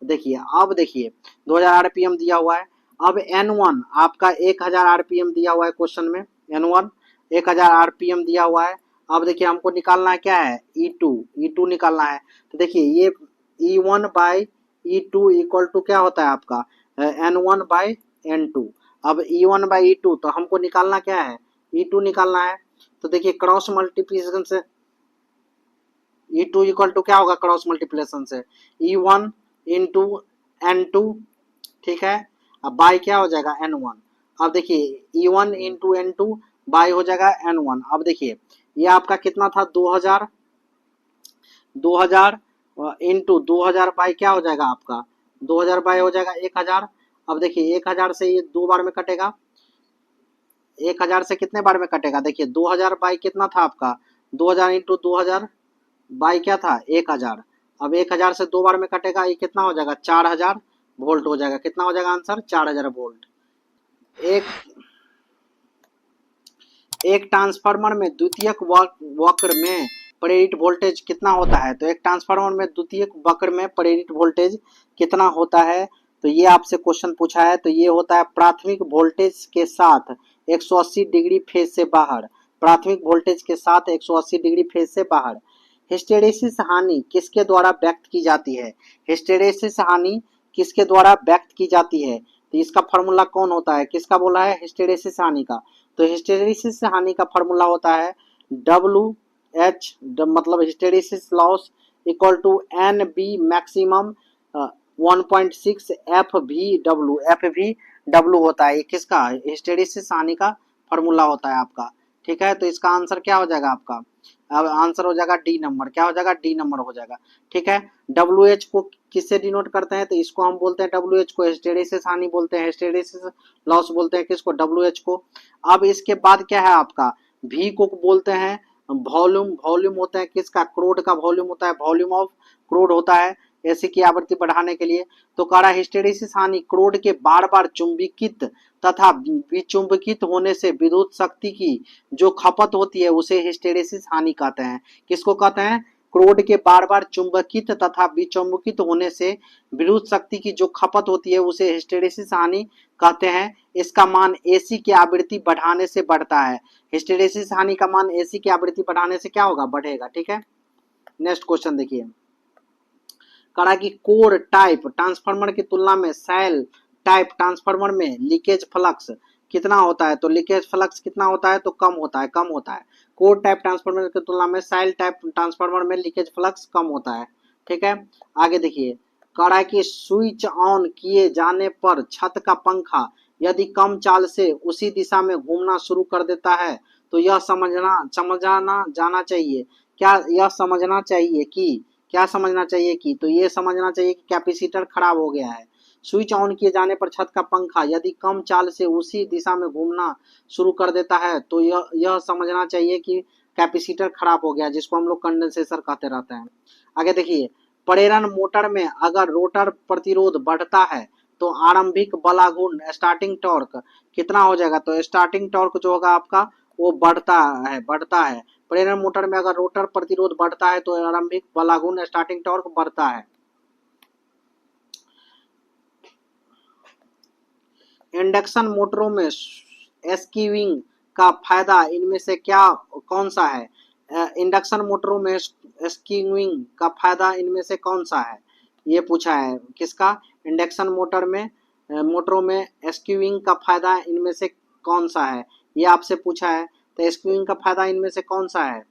देखिए अब देखिए 2000 आरपीएम दिया हुआ है। अब N1 आपका 1000 आरपीएम दिया हुआ है क्वेश्चन में, N1 1000 आरपीएम दिया हुआ है। अब देखिए हमको निकालना है क्या है, E2 निकालना है। तो देखिए ये E1 by E2 equal to क्या होता है आपका N1 बाई N2। अब E1 बाई E2 तो हमको निकालना क्या है, E2 निकालना है। तो देखिए क्रॉस मल्टीप्लिकेशन से E2 इक्वल टू क्या होगा, क्रॉस मल्टीप्लिकेशन से E1 इंटू N2, ठीक है, अब बाई क्या हो जाएगा N1। अब देखिए E1 इंटू N2 बाई हो जाएगा N1। अब देखिए ये आपका कितना था 2000 इंटू 2000 बाई क्या हो जाएगा आपका 2000 बाई हो जाएगा 1000। अब देखिए 1000 से ये दो बार में कटेगा, 1000 से कितने बार में कटेगा, देखिए 2000 बाई कितना था आपका 2000 इंटू 2000 बाई क्या था 1000। अब 1000 से दो बार में कटेगा, ये कितना हो जाएगा 4000 वोल्ट हो जाएगा। कितना हो जाएगा आंसर 4000 वोल्ट। एक एक ट्रांसफार्मर में द्वितीयक वक्र में प्रेरित वोल्टेज कितना होता है, तो एक ट्रांसफार्मर में द्वितीयक वक्र में प्रेरित वोल्टेज कितना होता है, तो ये आपसे क्वेश्चन पूछा है। तो ये होता है प्राथमिक वोल्टेज के साथ 180 डिग्री फेज से बाहर, प्राथमिक वोल्टेज के साथ 180 डिग्री फेज से बाहर। हिस्टेरेसिस हानि किसके द्वारा व्यक्त की जाती है, हिस्टेरेसिस हानि किसके द्वारा व्यक्त की जाती है, तो इसका फॉर्मूला कौन होता है, किसका बोला है हिस्टेरेसिस हानि का, तो हिस्टेरेसिस हानि का फॉर्मूला होता है WH मतलब hysteresis loss equal to NB maximum 1.6 FVW होता है। ये किसका हिस्टेरेसिस हानि का फॉर्मूला होता है आपका, ठीक है। तो इसका आंसर क्या हो जाएगा आपका, अब आंसर हो जाएगा डी नंबर, क्या हो जाएगा डी नंबर हो जाएगा, ठीक है। WH को किससे डिनोट करते हैं, तो इसको हम बोलते हैं WH को हिस्टेरेसिस हानि बोलते हैं, हिस्टेरेसिस लॉस बोलते हैं किसको WH को। अब इसके बाद क्या है आपका V को बोलते हैं वॉल्यूम, वॉल्यूम होता है किसका क्रोड का वॉल्यूम होता है, वॉल्यूम ऑफ क्रोड होता है एसी की आवृत्ति बढ़ाने के लिए। तो कह रहा है हिस्टेरेसिस हानि क्रोड के बार बार चुंबकित तथा विचुंबकित होने से विद्युत शक्ति की जो खपत होती है उसे हिस्टेरेसिस हानि कहते हैं। किसको कहते हैं, क्रोड के बार बार चुंबकित तथा विचुंबकित होने से विद्युत शक्ति की जो खपत होती है उसे हिस्टेरेसिस हानि कहते हैं। इसका मान एसी की आवृत्ति बढ़ाने से बढ़ता है, हिस्टेरेसिस हानि का मान एसी की आवृत्ति बढ़ाने से क्या होगा, बढ़ेगा, ठीक है। नेक्स्ट क्वेश्चन देखिए, कहा कि कोर टाइप ट्रांसफार्मर की तुलना में सेल टाइप ट्रांसफार्मर में लीकेज फ्लक्स कितना होता है, तो लीकेज फ्लक्स कितना होता है, तो कम होता है, कम होता है। कोर टाइप ट्रांसफार्मर की तुलना में सेल टाइप ट्रांसफार्मर में लीकेज फ्लक्स कम होता है, ठीक है। आगे देखिए, कह रहा है कि स्विच ऑन किए जाने पर छत का पंखा यदि कम चाल से उसी दिशा में घूमना शुरू कर देता है तो यह समझना जाना चाहिए, क्या यह समझना चाहिए कि क्या समझना चाहिए कि, तो ये समझना चाहिए कि कैपेसिटर खराब हो गया है। स्विच ऑन किए जाने पर छत का पंखा यदि कम चाल से उसी दिशा में घूमना शुरू कर देता है तो यह समझना चाहिए कि कैपेसिटर खराब हो गया, जिसको हम लोग कंडेंसेटर कहते रहते हैं। आगे देखिए, प्रेरण मोटर में अगर रोटर प्रतिरोध बढ़ता है तो आरंभिक बलागुण स्टार्टिंग टॉर्क कितना हो जाएगा, तो स्टार्टिंग टॉर्क जो होगा आपका वो बढ़ता है। प्रेरण मोटर में अगर रोटर प्रतिरोध बढ़ता है तो आरंभिक बलागुण स्टार्टिंग टॉर्क बढ़ता है। इंडक्शन मोटरों में स्कीविंग का फायदा इनमें से क्या कौन सा है, इंडक्शन मोटरों में स्कीविंग का फायदा इनमें से कौन सा है, ये पूछा है किसका, इंडक्शन मोटरों में स्कीविंग का फायदा इनमें से कौन सा है, ये आपसे पूछा है। तो स्कीविंग का फायदा इनमें से कौन सा है,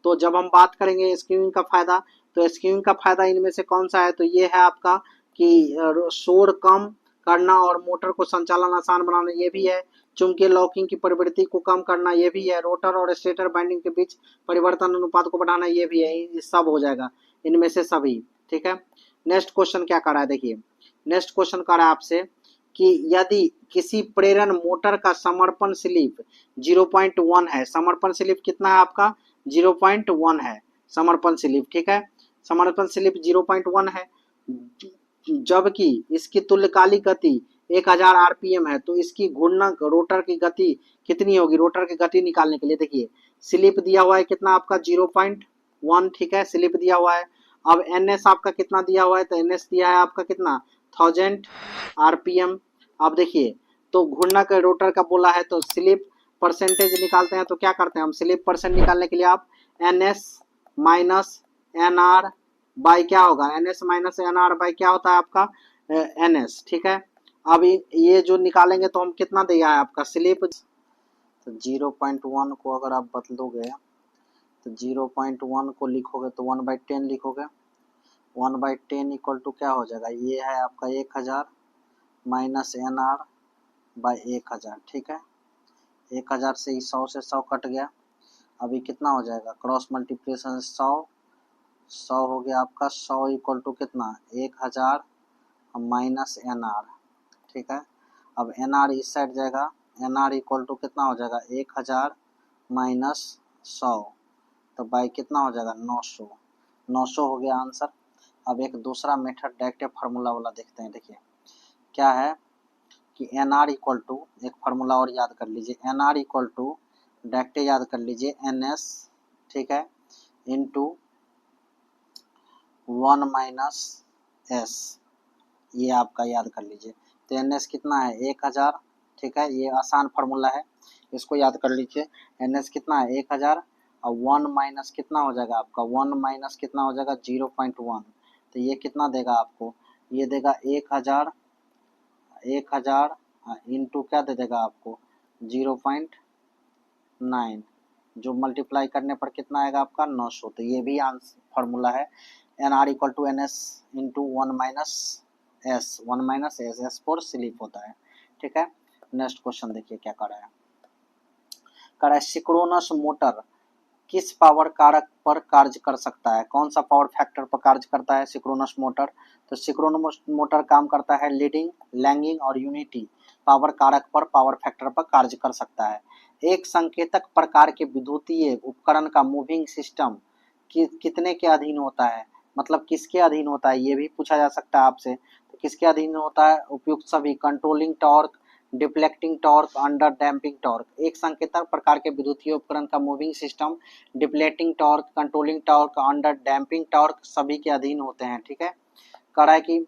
तो जब हम बात करेंगे स्कीविंग का फायदा, तो स्कीविंग का फायदा इनमें से कौन सा है, तो ये है आपका कि शोर कम करना और मोटर को संचालन आसान बनाना, ये भी है। चुंबकीय लॉकिंग की प्रवृत्ति को कम करना, ये भी है। रोटर और स्टेटर वाइंडिंग के बीच परिवर्तन अनुपात को बढ़ाना, ये भी है। ये सब हो जाएगा इनमें से सभी, ठीक है। नेक्स्ट क्वेश्चन क्या कर रहा है, देखिए नेक्स्ट क्वेश्चन कर रहा है आपसे कि यदि किसी प्रेरण मोटर का समर्पण स्लिप 0.1 है, समर्पण स्लिप कितना है आपका 0.1 है समर्पण स्लिप, ठीक है, समर्पण स्लिप 0.1 है, जबकि इसकी तुल्यकालिक गति 1000 आरपीएम है, तो इसकी घूर्णक रोटर की गति कितनी होगी, रोटर की गति निकालने के लिए देखिए स्लिप दिया हुआ है कितना आपका 0.1, ठीक है, स्लिप दिया हुआ है। अब एनएस आपका कितना दिया हुआ है, तो एनएस दिया है आपका कितना 1000 आरपीएम। अब देखिए तो घूर्णक रोटर का बोला है तो स्लिप परसेंटेज निकालते हैं, तो क्या करते हैं हम, स्लिप परसेंट निकालने के लिए आप एनएस माइनस एनआर बाई क्या होगा, एनएस माइनस एनआर बाई क्या होता है आपका एनएस, ठीक है। अब ये जो निकालेंगे तो हम कितना दिया है आपका स्लिप, तो 0.1 को अगर आप बदलोगे तो 0.1 को लिखोगे तो 1/10 लिखोगे, 1/10 इक्वल टू क्या हो जाएगा, ये है आपका 1000 माइनस एन आर बाई 1000, ठीक है, 1000 से 100 से 100 कट गया, अभी कितना हो जाएगा क्रॉस मल्टीप्लिकेशन 100 हो गया आपका 100 इक्वल टू कितना 1000 माइनस एन आर, ठीक है। अब एन आर इस साइड जाएगा, एन आर इक्वल टू कितना हो जाएगा 1000 माइनस 100, तो बाई कितना हो जाएगा 900, 900 हो गया आंसर। अब एक दूसरा मेथड डायरेक्ट फार्मूला वाला देखते हैं, देखिए क्या है कि एन आर इक्वल टू, एक फार्मूला और याद कर लीजिए, N R equal to direct याद कर लीजिए एन एस, ठीक है, इंटू 1 माइनस एस, ये आपका याद कर लीजिए। तो एन एस कितना है 1000, ठीक है, ये आसान फार्मूला है, इसको याद कर लीजिए। एन एस कितना है 1000 और 1 माइनस कितना हो जाएगा आपका 1 माइनस कितना हो जाएगा 0.1, तो ये कितना देगा आपको, ये देगा 1000 इंटू क्या दे देगा आपको 0.9, जो मल्टीप्लाई करने पर कितना आएगा आपका 900, तो ये भी आंसर फार्मूला है N R equal to N S into 1 minus S, 1 minus S, S for slip होता है, ठीक है। नेक्स्ट क्वेश्चन देखिए क्या कर रहा है सिंक्रोनस मोटर किस पावर कारक पर कार्य कर सकता है, कौन सा पावर फैक्टर पर कार्य करता है सिंक्रोनस मोटर, तो सिंक्रोनस मोटर काम करता है लीडिंग, लैगिंग और यूनिटी पावर कारक पर, पावर फैक्टर पर कार्य कर सकता है। एक संकेतक प्रकार के विद्युतीय उपकरण का मूविंग सिस्टम कितने के अधीन होता है, मतलब किसके अधीन होता है, ये भी पूछा जा सकता है आपसे, तो किसके अधीन होता है, उपयुक्त सभी, controlling torque, deflecting torque, under damping torque. एक संकेतक प्रकार के विद्युतीय उपकरण का moving system deflecting torque, controlling torque, under damping torque सभी के अधीन होते हैं, ठीक है। कह रहा है कि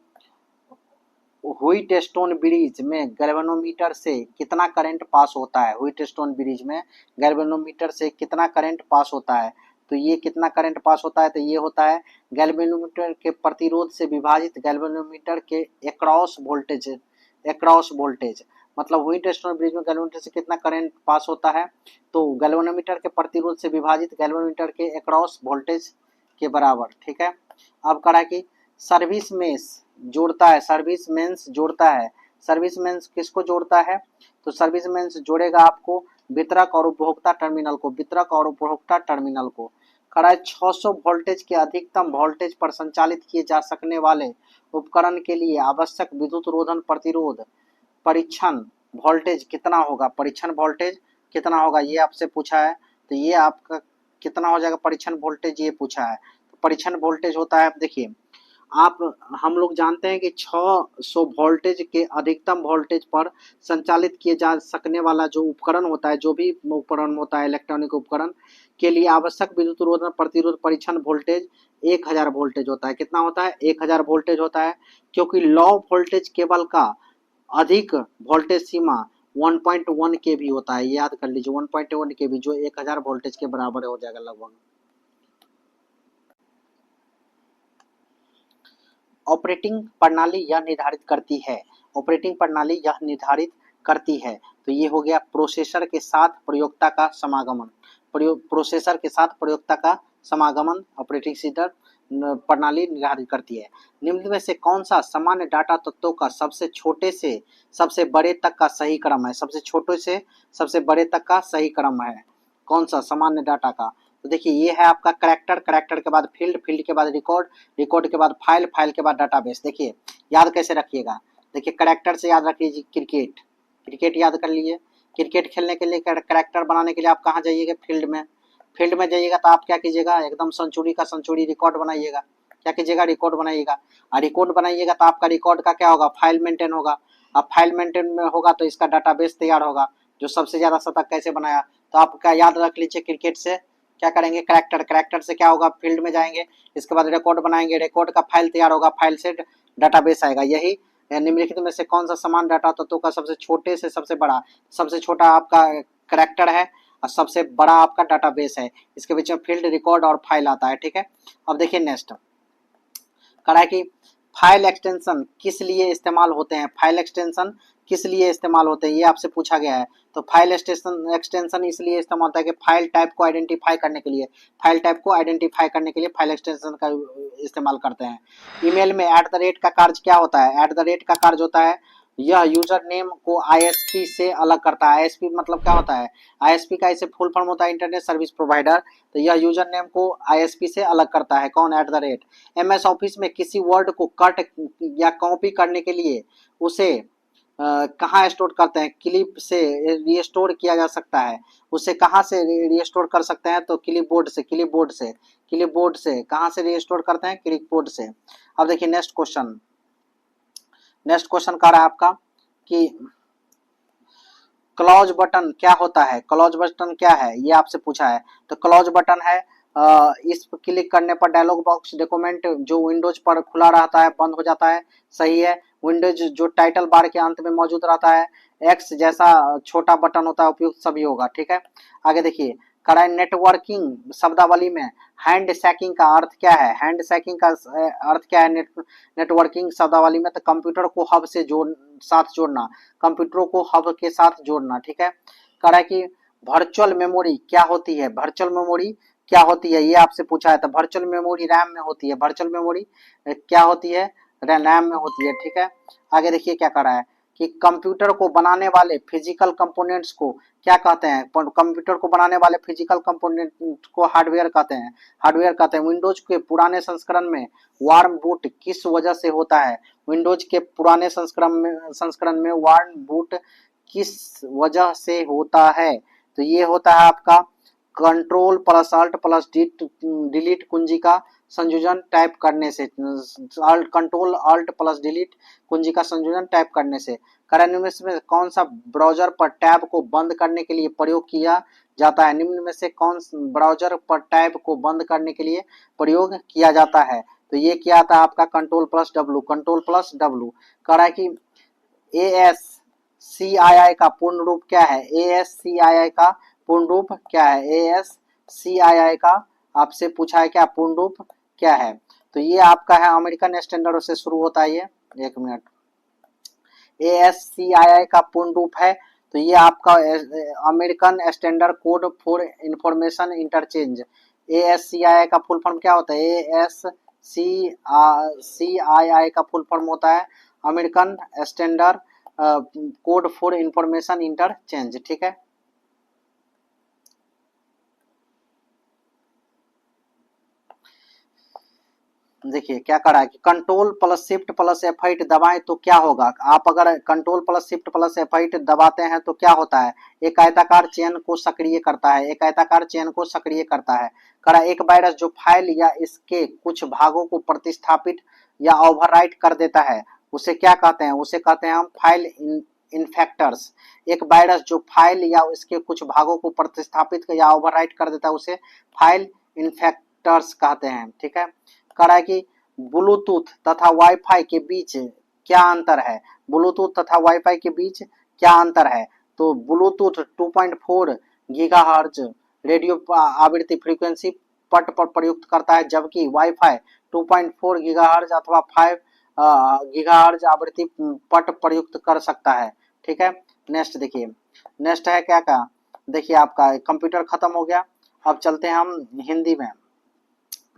व्हीटस्टोन ब्रिज में गैल्वेनोमीटर से कितना करंट पास होता है, व्हीटस्टोन ब्रिज में गैल्वेनोमीटर से कितना करंट पास होता है, तो ये कितना करंट पास होता है, तो ये होता है गैल्वेनोमीटर के प्रतिरोध से विभाजित गैल्वेनोमीटर के एक्रॉस वोल्टेज, मतलब व्हीटस्टोन ब्रिज में गैल्वेनोमीटर से कितना करंट पास होता है, तो गैल्वेनोमीटर के प्रतिरोध से विभाजित गैल्वेनोमीटर के एक्रॉस वोल्टेज के बराबर, ठीक है। अब कह रहा है कि सर्विस मेंस जोड़ता है, सर्विस मेंस जोड़ता है, सर्विस मेंस किसको जोड़ता है, तो सर्विस मेंस जोड़ेगा आपको वितरक और उपभोक्ता टर्मिनल को, वितरक और उपभोक्ता टर्मिनल को। खड़ा है 600 वोल्टेज के अधिकतम वोल्टेज पर संचालित किए जा सकने वाले उपकरण के लिए आवश्यक विद्युत रोधन प्रतिरोध परीक्षण वोल्टेज कितना होगा, परीक्षण वोल्टेज कितना होगा ये आपसे पूछा है, तो ये आपका कितना हो जाएगा परीक्षण वोल्टेज, ये पूछा है, तो परीक्षण वोल्टेज होता है, देखिए आप हम लोग जानते हैं कि 600 वोल्टेज के अधिकतम वोल्टेज पर संचालित किए जा सकने वाला जो उपकरण होता है, जो भी उपकरण होता है इलेक्ट्रॉनिक उपकरण के लिए आवश्यक विद्युत रोधन प्रतिरोध परीक्षण वोल्टेज 1000 वोल्टेज होता है, कितना होता है 1000 वोल्टेज होता है, क्योंकि लो वोल्टेज केबल का अधिक वोल्टेज सीमा 1.1 के भी होता है, याद कर लीजिए 1.1 के भी, जो 1000 वोल्टेज के बराबर हो जाएगा लगभग। ऑपरेटिंग प्रणाली यह निर्धारित करती है, ऑपरेटिंग प्रणाली यह निर्धारित करती है, तो ये हो गया प्रोसेसर के साथ प्रयोक्ता का समागमन, प्रोसेसर के साथ प्रयोक्ता का समागमन ऑपरेटिंग सिस्टम प्रणाली निर्धारित करती है। निम्न में से कौन सा सामान्य डाटा तत्वों का सबसे छोटे से सबसे बड़े तक का सही क्रम है, सबसे छोटे से सबसे बड़े तक का सही क्रम है, कौन सा सामान्य डाटा का, तो देखिए ये है आपका करैक्टर, करैक्टर के बाद फील्ड, फील्ड के बाद रिकॉर्ड, रिकॉर्ड के बाद फाइल, फाइल के बाद डाटाबेस। देखिए याद कैसे रखिएगा, देखिए करैक्टर से याद रख लीजिए, क्रिकेट, क्रिकेट याद कर लीजिए। क्रिकेट खेलने के लिए, करैक्टर बनाने के लिए आप कहाँ जाइएगा, फील्ड में। फील्ड में जाइएगा तो आप क्या कीजिएगा, एकदम सेंचुरी का सेंचुरी रिकॉर्ड बनाइएगा। क्या कीजिएगा, रिकॉर्ड बनाइएगा। और रिकॉर्ड बनाइएगा तो आपका रिकॉर्ड का क्या होगा, फाइल मेंटेन होगा। अब फाइल मेंटेन में होगा तो इसका डाटाबेस तैयार होगा, जो सबसे ज्यादा शतक कैसे बनाया। तो आप क्या याद रख लीजिए, क्रिकेट से क्या करेंगे, करैक्टर, करैक्टर से क्या होगा, फील्ड में जाएंगे, इसके बाद रिकॉर्ड बनाएंगे, रिकॉर्ड का फाइल तैयार होगा, फाइल से डाटाबेस आएगा। यही निम्नलिखित में से कौन सा समान डाटा तत्वों का सबसे छोटे से सबसे बड़ा, सबसे छोटा आपका करैक्टर है और सबसे बड़ा आपका डाटाबेस है। इसके बीच में फील्ड, रिकॉर्ड और फाइल आता है, ठीक है। अब देखिए नेक्स्ट करा है कि फाइल एक्सटेंशन किस लिए इस्तेमाल होते हैं, फाइल एक्सटेंशन किस लिए इस्तेमाल होते हैं, ये आपसे पूछा गया है। तो फाइल एक्सटेंशन इसलिए इस्तेमाल होता है कि फाइल टाइप को आइडेंटिफाई करने के लिए, फाइल टाइप को आइडेंटिफाई करने के लिए फाइल एक्सटेंशन का इस्तेमाल करते हैं। ईमेल में @ का कार्य क्या होता है, @ का कार्य होता है, यह यूजर नेम को आईएसपी से अलग करता है। आईएसपी मतलब क्या होता है, आईएसपी का इसे फुल फॉर्म होता है इंटरनेट सर्विस प्रोवाइडर। तो यह यूजर नेम को आईएसपी से अलग करता है, कौन, @ एमएस ऑफिस में किसी वर्ड को कट या कॉपी करने के लिए उसे कहाँ स्टोर करते हैं, क्लिप से रिस्टोर किया जा सकता है। उसे कहाँ से रिस्टोर कर सकते हैं, तो क्लिपबोर्ड से, क्लिपबोर्ड से, क्लिपबोर्ड से कहाँ से रिस्टोर करते हैं, क्लिपबोर्ड से। अब देखिए नेक्स्ट क्वेश्चन, नेक्स्ट क्वेश्चन कह रहा है आपका कि क्लोज बटन क्या होता है, क्लोज बटन क्या है, ये आपसे पूछा है। तो क्लोज बटन है इस पर क्लिक करने पर डायलॉग बॉक्स डॉक्यूमेंट जो विंडोज पर खुला रहता है बंद हो जाता है, सही है। विंडोज जो टाइटल बार के अंत में मौजूद रहता है, एक्स जैसा छोटा बटन होता है, उपयुक्त सभी होगा, ठीक है। आगे देखिए करें नेटवर्किंग शब्दावली में हैंड शैकिंग का अर्थ क्या है, हैंड शैकिंग का अर्थ क्या है नेटवर्किंग शब्दावली में, तो कंप्यूटर को हब से साथ जोड़ना, कंप्यूटरों को हब के साथ जोड़ना, ठीक है। करें कि वर्चुअल मेमोरी क्या होती है, वर्चुअल मेमोरी क्या होती है, ये आपसे पूछा है। तो वर्चुअल मेमोरी रैम में होती है, वर्चुअल मेमोरी क्या होती है, रैम में होती है, ठीक है। आगे देखिए क्या कर रहा है कि कंप्यूटर को बनाने वाले फिजिकल कंपोनेंट्स को क्या कहते हैं, कंप्यूटर को बनाने वाले फिजिकल कंपोनेंट को हार्डवेयर कहते हैं, हार्डवेयर कहते हैं। विंडोज के पुराने संस्करण में वार्म बूट किस वजह से होता है, विंडोज के पुराने संस्करण में वार्म बूट किस वजह से होता है, तो ये होता है आपका control plus alt plus delete कुंजी का संयोजन टाइप करने से, कंट्रोल अल्ट प्लस डिलीट कुंजी का संयोजन टाइप करने से। निम्न में कौन सा ब्राउजर पर टैब को बंद करने के लिए प्रयोग किया जाता है, निम्न में से कौन ब्राउजर पर टैब को बंद करने के लिए प्रयोग किया जाता है, तो ये क्या था आपका control plus W, control plus W. कह रहा है कि ASCII का पूर्ण रूप क्या है, ASCII का पूर्ण रूप क्या है, ASCII का आपसे पूछा है क्या, पूर्ण रूप क्या है। तो ये आपका है अमेरिकन स्टैंडर्ड से शुरू होता है, ये एक मिनट, ASCII का पूर्ण रूप है, तो ये आपका American standard code for information interchange. ASCII का फुल फॉर्म क्या होता है, ASCII का फुल फॉर्म होता है American standard code for information interchange, ठीक है। देखिए क्या करा है कि control plus shift plus F8 दबाएं तो क्या होगा, आप अगर control plus shift plus F8 दबाते हैं तो क्या होता है, एक आयताकार चेन को सक्रिय करता है, एक आयताकार चेन को सक्रिय करता है। करा एक वायरस जो फाइल या इसके कुछ भागों को प्रतिस्थापित या ओवरराइट कर देता है उसे क्या कहते हैं, उसे कहते हैं हम फाइल इन्फेक्टर्स। एक वायरस जो फाइल या इसके कुछ भागों को प्रतिस्थापित या ओवरराइट कर देता है उसे फाइल इन्फेक्टर्स कहते हैं, ठीक है। कह रहा है कि ब्लूटूथ तथा वाईफाई के बीच क्या अंतर है, ब्लूटूथ तथा वाईफाई के बीच क्या अंतर है, तो ब्लूटूथ 2.4 गीगाहर्ट्ज रेडियो आवृत्ति फ्रीक्वेंसी पट पर प्रयुक्त करता है, जबकि वाईफाई 2.4 गीगाहर्ट्ज अथवा 5 गीगाहर्ट्ज आवृत्ति पट प्रयुक्त कर सकता है, ठीक है। नेक्स्ट देखिए, नेक्स्ट है क्या का, देखिए आपका कंप्यूटर खत्म हो गया, अब चलते हैं हम हिंदी में।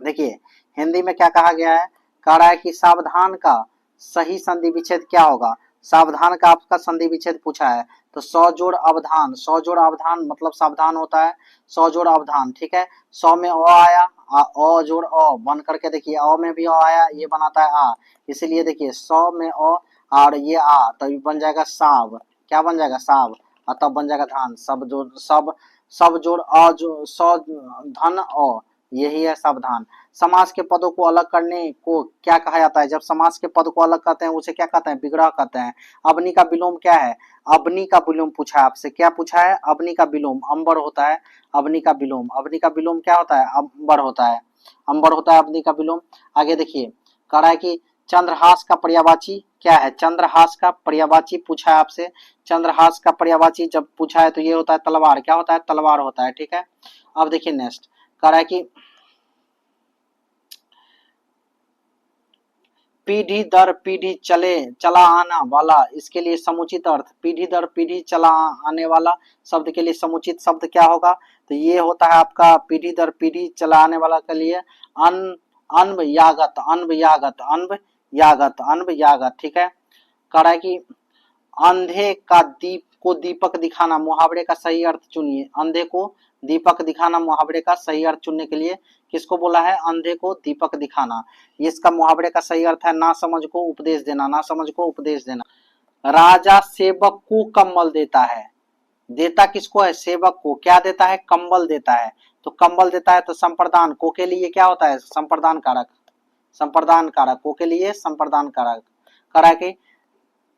देखिए हिंदी में क्या कहा गया है, कह रहा है कि सावधान का सही संधि विच्छेद क्या होगा, सावधान का आपका संधि विच्छेद पूछा है। तो सौ जोड़ अवधान, सौ जोड़ अवधान मतलब सावधान होता है, सौ जोड़ अवधान, ठीक है। सौ में अ आया, अ जोड़ अ बन करके देखिए अ में भी अ आया, ये बनाता है आ, इसीलिए देखिए 100 में अ और ये आ, तभी बन जाएगा साव, क्या बन जाएगा साव, और तब बन जाएगा धान। सब जोड़ अ जो स धन अ, यही है सावधान। समास के पदों को अलग करने को क्या कहा जाता है? जब समास के पद को अलग करते हैं उसे क्या कहते हैं? विग्रह कहते हैं। अवनी का विलोम क्या है? अवनी का विलोम पूछा है आपसे, क्या पूछा है? अवनी का विलोम अंबर होता है। अवनी का विलोम, अवनी का विलोम क्या होता है? अंबर होता है, अंबर होता है अवनी का विलोम। आगे देखिए, कह रहा है कि चंद्रहास का पर्यायवाची क्या है? चंद्रहास का पर्यायवाची पूछा है आपसे। चंद्रहास का पर्यायवाची जब पूछा है तो ये होता है तलवार, क्या होता है? तलवार होता है, ठीक है। अब देखिए नेक्स्ट, कह रहा है कि पीढ़ी दर पीढ़ी चला आना वाला, इसके लिए समुचित अर्थ, पीढ़ी दर पीढ़ी चला आने वाला शब्द के लिए समुचित शब्द क्या होगा? तो ये होता है आपका पीढ़ी दर पीढ़ी चला आने वाला के लिए अन्व यागत, अन्व यागत, अन्व यागत, अन्व यागत, ठीक है। कह रहा है कि अंधे का दीप को दीपक दिखाना, मुहावरे का सही अर्थ चुनिए। अंधे को दीपक दिखाना, मुहावरे का सही अर्थ चुनने के लिए किसको बोला है? अंधे को दीपक दिखाना। इसका मुहावरे का सही अर्थ है ना समझ को उपदेश देना, ना समझ को उपदेश देना। राजा सेवक को कंबल देता है, देता किसको है? सेवक को। क्या देता है? कंबल देता है। तो कंबल देता है तो संप्रदान को के लिए क्या होता है? संप्रदान कारक, संप्रदान कारक को के लिए संप्रदान कारक। करा के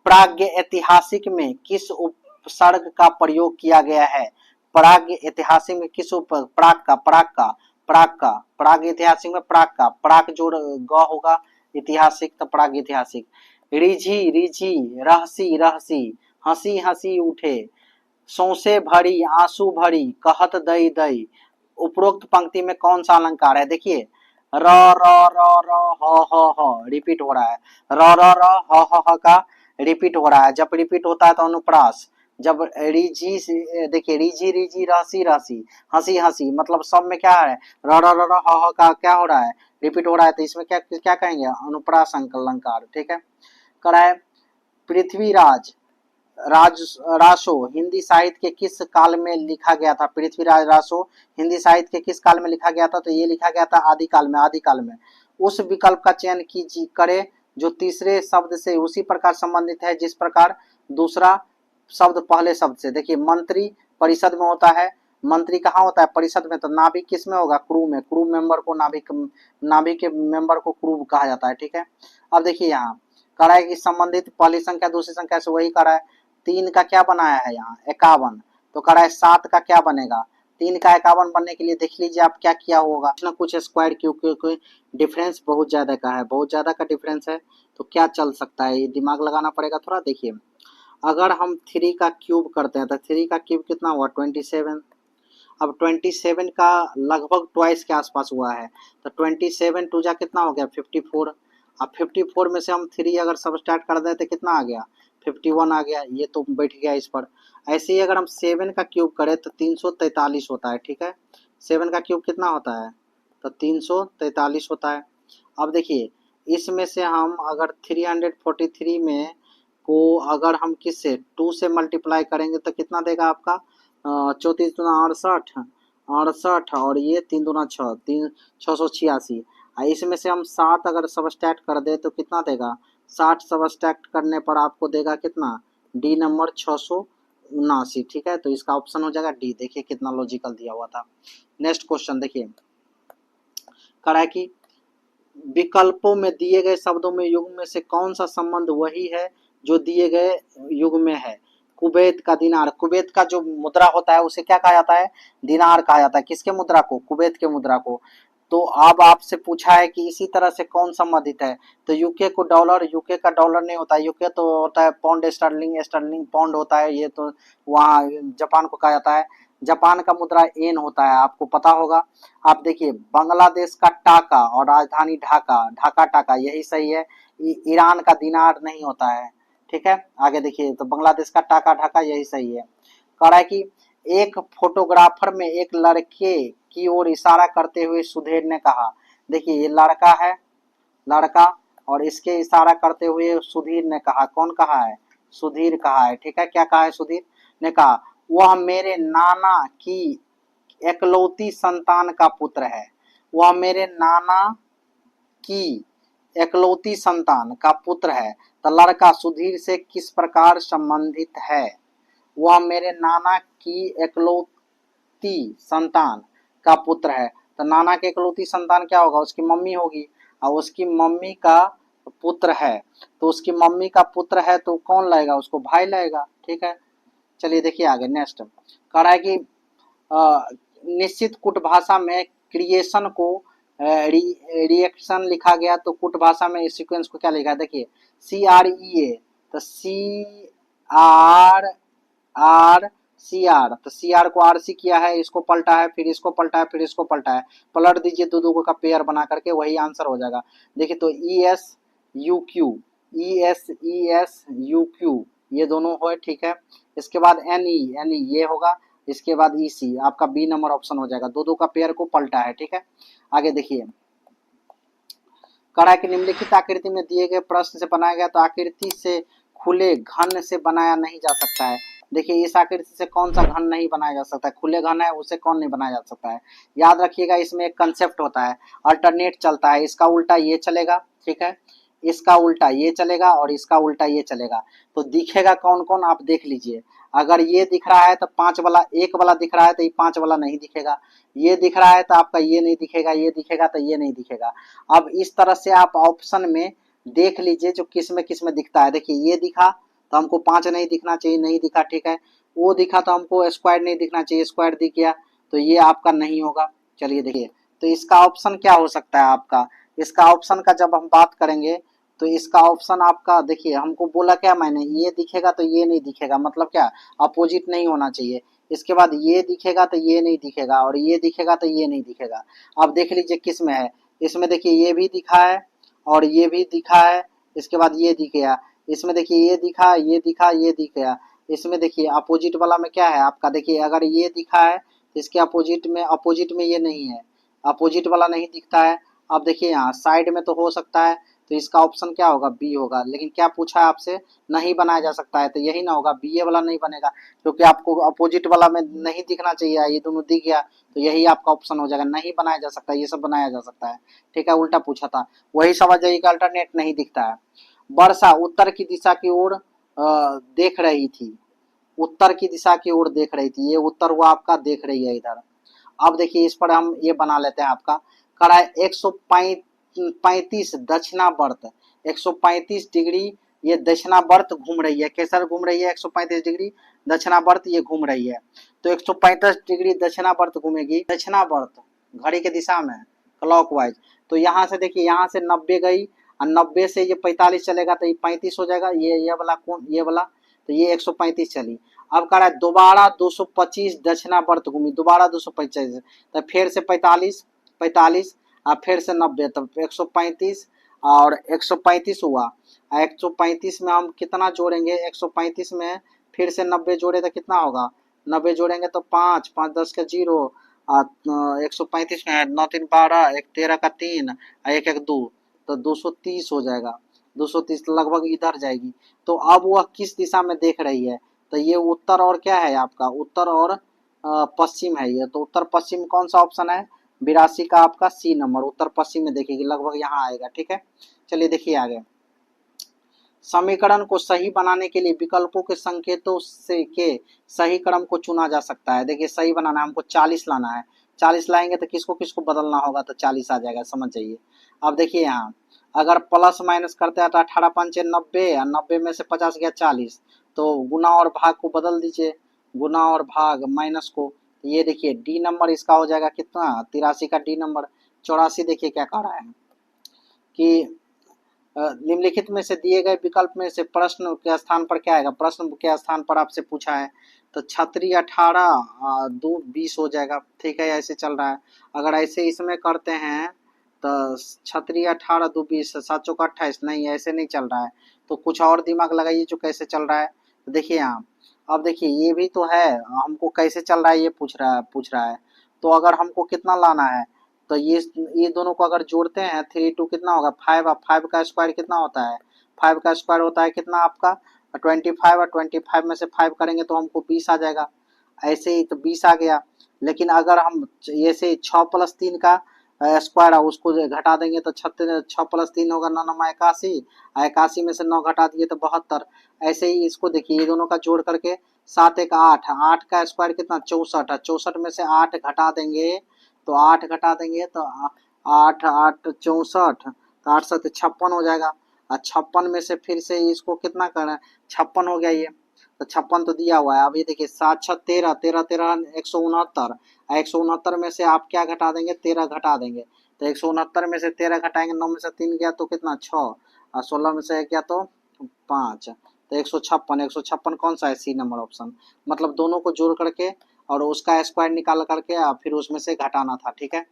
प्राग्ञ ऐतिहासिक में किस उपसर्ग का प्रयोग किया गया है? प्राग्ञ ऐतिहासिक में किस प्राग ऐतिहासिक में प्राग जोड़ ग होगा, ऐतिहासिक तो प्राग ऐतिहासिक। रिझी रिझी रहसी रहसी, हंसी हंसी उठे, सौसे भरी आंसू भरी, कहत दई दई, उपरोक्त पंक्ति में कौन सा अलंकार है? देखिए, र र र र ह रिपीट हो रहा है। र र र ह का रिपीट हो रहा है। जब रिपीट होता है तो अनुप्रास। जब रिझी देखिए, रिझी रिझी रहसी रहसी, हंसी हंसी, मतलब सब में क्या है? र र र र ह का क्या हो रहा है? रिपीट हो रहा है, तो इसमें क्या क्या कहेंगे? अनुप्रास अलंकार, ठीक है। कराए पृथ्वीराज राज रासो हिंदी साहित्य के किस काल में लिखा गया था? पृथ्वीराज रासो हिंदी साहित्य के किस काल में लिखा गया था? तो ये लिखा गया था आदिकाल में, आदिकाल में। उस विकल्प का चयन कीजिए करे जो तीसरे शब्द से उसी प्रकार संबंधित है जिस प्रकार दूसरा शब्द पहले शब्द से। देखिए, मंत्री परिषद में होता है, मंत्री कहाँ होता है? परिषद में। तो नाभिक किस में होगा? क्रू में। क्रू मेंबर को नाभिक, नाभिक के मेंबर को क्रू कहा जाता है, ठीक है। अब देखिए यहाँ कह रहा है कि संबंधित पहली संख्या दूसरी संख्या से वही कह रहा है। 3 का क्या बनाया है यहाँ? 51। तो कह रहा है 7 का क्या बनेगा? 3 का 51 बनने के लिए देख लीजिए आप क्या किया होगा, कुछ ना कुछ स्क्वायर क्यूब, क्योंकि डिफरेंस बहुत ज्यादा का है, बहुत ज्यादा का डिफरेंस है, तो क्या चल सकता है? ये दिमाग लगाना पड़ेगा थोड़ा। देखिए, अगर हम 3 का क्यूब करते हैं तो 3 का क्यूब कितना हुआ? 27। अब 27 का लगभग ट्वाइस के आसपास हुआ है, तो 27 टू जा कितना हो गया? 54। अब 54 में से हम 3 अगर सबट्रैक्ट कर दें तो कितना आ गया? 51 आ गया। ये तो बैठ गया इस पर। ऐसे ही अगर हम 7 का क्यूब करें तो 343 होता है, ठीक है। 7 का क्यूब कितना होता है? तो 343 होता है। अब देखिए, इसमें से हम अगर 343 में को अगर हम किससे 2 से मल्टीप्लाई करेंगे तो कितना देगा आपका? 34 दूना 68, 68 और ये 3 दूना 6, 686। इसमें से हम 7 अगर सबट्रैक्ट कर दे तो कितना देगा? 60 सबट्रैक्ट करने पर आपको देगा कितना? डी नंबर 679, ठीक है। तो इसका ऑप्शन हो जाएगा डी। देखिए कितना लॉजिकल दिया हुआ था। नेक्स्ट क्वेश्चन देखिए, कह रहा है कि विकल्पों में दिए गए शब्दों में युग्म में से कौन सा संबंध वही है जो दिए गए युग में है? कुवैत का दिनार, कुवैत का जो मुद्रा होता है उसे क्या कहा जाता है? दिनार कहा जाता है। किसके मुद्रा को? कुवैत के मुद्रा को। तो अब आपसे पूछा है कि इसी तरह से कौन संबंधित है? तो यूके को डॉलर, यूके का डॉलर नहीं होता है, यूके तो होता है पाउंड स्टर्लिंग, स्टर्लिंग पाउंड होता है, ये तो वहाँ जापान को कहा जाता है। जापान का मुद्रा येन होता है, आपको पता होगा। आप देखिए, बांग्लादेश का टाका और राजधानी ढाका, ढाका टाका यही सही है। ईरान का दिनार नहीं होता है, ठीक है। आगे देखिए, तो बांग्लादेश का टाका ढाका यही सही है। कह रहा है कि एक फोटोग्राफर में एक लड़के की ओर इशारा करते हुए सुधीर ने कहा। देखिए, ये लड़का है, लड़का, और इसके इशारा करते हुए सुधीर ने कहा। कौन कहा है? सुधीर कहा है, ठीक है। क्या कहा है? सुधीर ने कहा वह मेरे नाना की एकलौती संतान का पुत्र है। वह मेरे नाना की एकलौती संतान का पुत्र है। तो लड़का सुधीर से किस प्रकार संबंधित है? वह मेरे नाना की इकलौती संतान का पुत्र है। तो नाना की इकलौती संतान क्या होगा? उसकी मम्मी होगी, और उसकी मम्मी का पुत्र है। तो उसकी मम्मी का पुत्र है तो कौन लाएगा? उसको भाई लाएगा। ठीक है, चलिए देखिए आगे नेक्स्ट कह रहा है कि निश्चित कुट भाषा में क्रिएशन को रिएक्शन लिखा गया, तो कुट भाषा में इस सीक्वेंस को क्या लिखा है? देखिए CREA, तो CR तो CR को RC किया है, इसको पलटा है, फिर इसको पलटा है, फिर इसको पलटा है, पलट दीजिए दो दो का पेयर बना करके, वही आंसर हो जाएगा। देखिए तो ES ये दोनों हो, ठीक है। इसके बाद NE ये होगा, इसके बाद EC आपका बी नंबर ऑप्शन हो जाएगा, दो दो का पेयर को पलटा है। ठीक है, आगे देखिए कड़ा की निम्नलिखित आकृति में दिए गए प्रश्न से बनाया गया, तो आकृति से खुले घन से बनाया नहीं जा सकता है। देखिए इस आकृति से कौन सा घन नहीं बनाया जा सकता है? खुले घन है, उसे कौन नहीं बनाया जा सकता है? याद रखिएगा इसमें एक कंसेप्ट होता है, अल्टरनेट चलता है, इसका उल्टा ये चलेगा, ठीक है, इसका उल्टा ये चलेगा और इसका उल्टा ये चलेगा। तो दिखेगा कौन कौन आप देख लीजिए। अगर ये दिख रहा है तो 5 वाला, 1 वाला दिख रहा है तो ये 5 वाला नहीं दिखेगा। ये दिख रहा है तो आपका ये नहीं दिखेगा, ये दिखेगा तो ये नहीं दिखेगा। अब इस तरह से आप ऑप्शन में देख लीजिए जो किस में दिखता है। देखिए ये दिखा तो हमको 5 नहीं दिखना चाहिए, नहीं दिखा, ठीक है। वो दिखा तो हमको स्क्वायर नहीं दिखना चाहिए, स्क्वायर दिख गया तो ये आपका नहीं होगा। चलिए देखिए तो इसका ऑप्शन क्या हो सकता है आपका? इसका ऑप्शन का जब हम बात करेंगे तो इसका ऑप्शन आपका, देखिए हमको बोला क्या मैंने, ये दिखेगा तो ये नहीं दिखेगा, मतलब क्या? अपोजिट नहीं होना चाहिए। इसके बाद ये दिखेगा तो ये नहीं दिखेगा, और ये दिखेगा तो ये नहीं दिखेगा। अब देख लीजिए किस में है। इसमें देखिए ये भी दिखा है और ये भी दिखा है, इसके बाद ये दिख गया। इसमें देखिए ये दिखा, ये दिखा, ये दिख गया। इसमें देखिए अपोजिट वाला में क्या है आपका? देखिए अगर ये दिखा है तो इसके अपोजिट में ये नहीं है, अपोजिट वाला नहीं दिखता है। अब देखिए यहाँ साइड में तो हो सकता है, तो इसका ऑप्शन क्या होगा? बी होगा। लेकिन क्या पूछा है आपसे? नहीं बनाया जा सकता है, तो यही ना होगा, बी ए वाला नहीं बनेगा, क्योंकि आपको अपोजिट वाला में नहीं दिखना चाहिए, ये दोनों दिख गया तो यही आपका ऑप्शन हो जाएगा। नहीं बनाया जा सकता, ये सब बनाया जा सकता है, ठीक है। उल्टा पूछा था, वही समझ जाइए कि अल्टरनेट नहीं दिखता है। वर्षा उत्तर की दिशा की ओर देख रही थी, उत्तर की दिशा की ओर देख रही थी, ये उत्तर हुआ आपका, देख रही है इधर। अब देखिए इस पर हम ये बना लेते हैं आपका, करा 135 दक्षिणावर्त, 135 डिग्री ये दक्षिणावर्त घूम रही है। कैसा घूम रही है? 135 डिग्री दक्षिणावर्त ये घूम रही है। तो 135 डिग्री दक्षिणावर्त घूमेगी, दक्षिणावर्त घड़ी के दिशा में क्लॉकवाइज। तो यहाँ से देखिए, यहाँ से 90 गई और 90 से ये 45 चलेगा तो ये 35 हो जाएगा। ये वाला कौन? ये वाला, तो ये 135 चली। अब कह रहा है दोबारा 225 दक्षिणावर्त घूमी, दोबारा 225, तो फिर से 45 45 और फिर से 90, तब 135 और 135 हुआ। 135 में हम कितना जोड़ेंगे? 135 में फिर से 90 जोड़े तो कितना होगा? 90 जोड़ेंगे तो 5 5 10 का 0, 135 में 9 3 12, 1 13 का 3, 1 1 2, तो 230 हो जाएगा। 230 लगभग इधर जाएगी। तो अब वह किस दिशा में देख रही है? तो ये उत्तर और क्या है आपका? उत्तर और पश्चिम है ये। तो उत्तर पश्चिम कौन सा ऑप्शन है? 82 का आपका सी नंबर, उत्तर पश्चिम में देखेगी, लगभग यहाँ आएगा, ठीक है। चलिए देखिए आगे, समीकरण को सही बनाने के लिए विकल्पों के संकेतों से के सही क्रम को चुना जा सकता है। देखिए सही बनाना है हमको, 40 लाना है, 40 लाएंगे तो किसको किसको बदलना होगा, तो 40 आ जाएगा, समझ जाइए। अब देखिए यहाँ अगर प्लस माइनस करते हैं तो 18 पंचे 90 और 90 में से 50 गया 40, तो गुना और भाग को बदल दीजिए, गुना और भाग माइनस को। ये देखिए डी नंबर इसका हो जाएगा कितना? 83 का डी नंबर। 84 देखिए क्या कह रहा है कि निम्नलिखित में से दिए गए विकल्प में से प्रश्न के स्थान पर क्या आएगा? प्रश्न के स्थान पर आपसे पूछा है, तो छतरी 18 2 20 हो जाएगा, ठीक है। ऐसे चल रहा है। अगर ऐसे इसमें करते हैं तो छतरी 18 2 20, 7 चौका 28, नहीं ऐसे नहीं चल रहा है। तो कुछ और दिमाग लगाइए जो कैसे चल रहा है। तो देखिए यहाँ, अब देखिए ये भी तो है, हमको कैसे चल रहा है ये पूछ रहा है। तो अगर हमको कितना लाना है, तो ये दोनों को अगर जोड़ते हैं 3 2 कितना होगा? 5, और 5 का स्क्वायर कितना होता है? 5 का स्क्वायर होता है कितना आपका? 25, और 25 में से 5 करेंगे तो हमको 20 आ जाएगा। ऐसे ही तो 20 आ गया। लेकिन अगर हम ऐसे 6 + 3 का स्क्वायर है उसको घटा देंगे तो 6 + 3 होगा 9 9 81, 81 में से 9 घटा दिए तो 72। ऐसे ही इसको देखिए, ये दोनों का जोड़ करके 7 1 8, 8 का स्क्वायर कितना 64 है, 64 में से 8 घटा देंगे तो 8 घटा देंगे तो 8 8 64, तो 8 7 56 हो जाएगा। और 56 में से फिर से इसको कितना करना है, 56 हो गया ये, तो 56 तो दिया हुआ है। अब ये देखिए 7 6 13, 13 13 169, 169 में से आप क्या घटा देंगे, 13 घटा देंगे, तो 169 में से 13 घटाएंगे, 9 में से 3 गया तो कितना 6, और 16 में से 1 गया तो 5, तो 156, 156 कौन सा है, सी नंबर ऑप्शन। मतलब दोनों को जोड़ करके और उसका स्क्वायर निकाल करके फिर उसमें से घटाना था, ठीक है।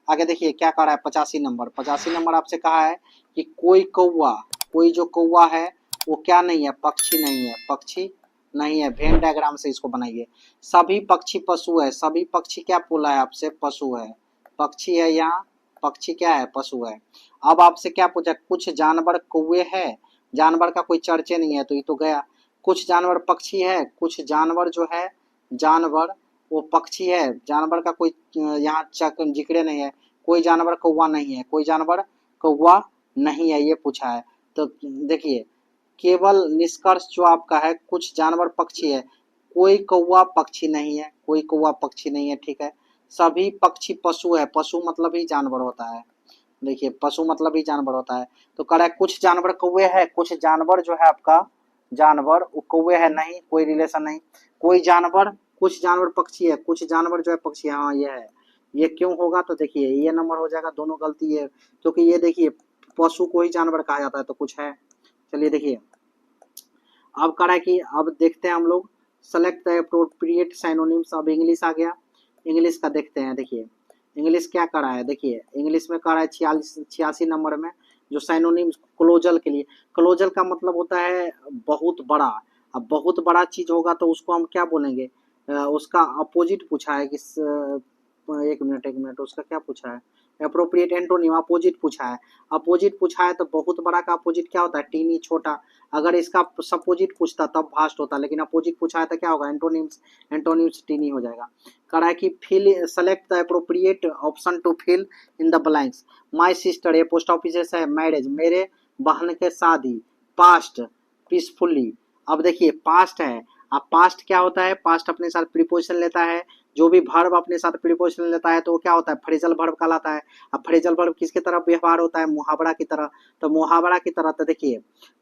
आगे देखिए क्या कह रहा है, 85 नंबर। 85 नंबर आपसे कहा है कि कोई कौवा, कोई जो कौवा है वो क्या नहीं है, पक्षी नहीं है, पक्षी नहीं है। वेन डायग्राम से इसको बनाइए। सभी पक्षी पशु है, सभी पक्षी क्या बोला है आपसे, पशु है, पक्षी है यहाँ, पक्षी क्या है, पशु है। अब आपसे क्या पूछा, कुछ जानवर कौवे है, जानवर का कोई चर्चे नहीं है तो ये तो गया। कुछ जानवर पक्षी है, कुछ जानवर जो है, जानवर वो पक्षी है, जानवर का कोई यहाँ जिक्र नहीं है। कोई जानवर कौवा नहीं है, कोई जानवर कौवा नहीं है, ये पूछा है। तो देखिए केवल निष्कर्ष जो आपका है, कुछ जानवर पक्षी है, कोई कौवा पक्षी नहीं है, कोई कौवा पक्षी नहीं है, ठीक है। सभी पक्षी पशु है, पशु मतलब ही जानवर होता है, देखिए पशु मतलब ही जानवर होता है। तो कह रहा है कुछ जानवर कौवे है, कुछ जानवर जो है आपका, जानवर वो कौवे है नहीं, कोई रिलेशन नहीं। कोई जानवर, कुछ जानवर पक्षी है, कुछ जानवर जो है पक्षी है, हाँ ये है। ये क्यों होगा, तो देखिए ये नंबर हो जाएगा, दोनों गलती है, क्योंकि ये देखिए पशु को ही जानवर कहा जाता है तो कुछ है। चलिए देखिए अब कह रहा है कि अब देखते हैं हम लोग, सेलेक्ट द अप्रोप्रिएट साइनोनिम्स। अब इंग्लिश आ गया, इंग्लिश का देखते हैं। देखिए इंग्लिश क्या कर रहा है, देखिए इंग्लिश में कर रहा है 86 नंबर में, जो साइनोनिम्स क्लोजल के लिए। क्लोजल का मतलब होता है बहुत बड़ा। अब बहुत बड़ा चीज होगा तो उसको हम क्या बोलेंगे, उसका अपोजिट पूछा है कि एक मिनट उसका क्या पूछा है, अप्रोप्रिएट एंटोनिम, अपोजिट पूछा है। अपोजिट पूछा है तो बहुत बड़ा का अपोजिट क्या होता है, टीनी छोटा। अगर इसका सपोजिट पूछता तब भास्ट होता, लेकिन अपोजिट पूछा है तो क्या होगा, एंटोनिम्स, एंटोनिम्स टीनी हो जाएगा। कह है कि fill select the appropriate option to fill in the blanks. My sister, ये पोस्ट ऑफिस है, मैरिज मेरे बहन के शादी, पास्ट पीसफुली। अब देखिए पास्ट है, अब पास्ट क्या होता है, पास्ट अपने साथ प्रीपोजिशन लेता है, जो भी वर्ब अपने साथ प्रीपोजिशन लेता है तो वो क्या होता है, फ्रेजल वर्ब कहलाता है। अब फ्रेजल वर्ब किसके तरफ व्यवहार होता है, मुहावरा की तरह, तो मुहावरा की तरह। तो देखिए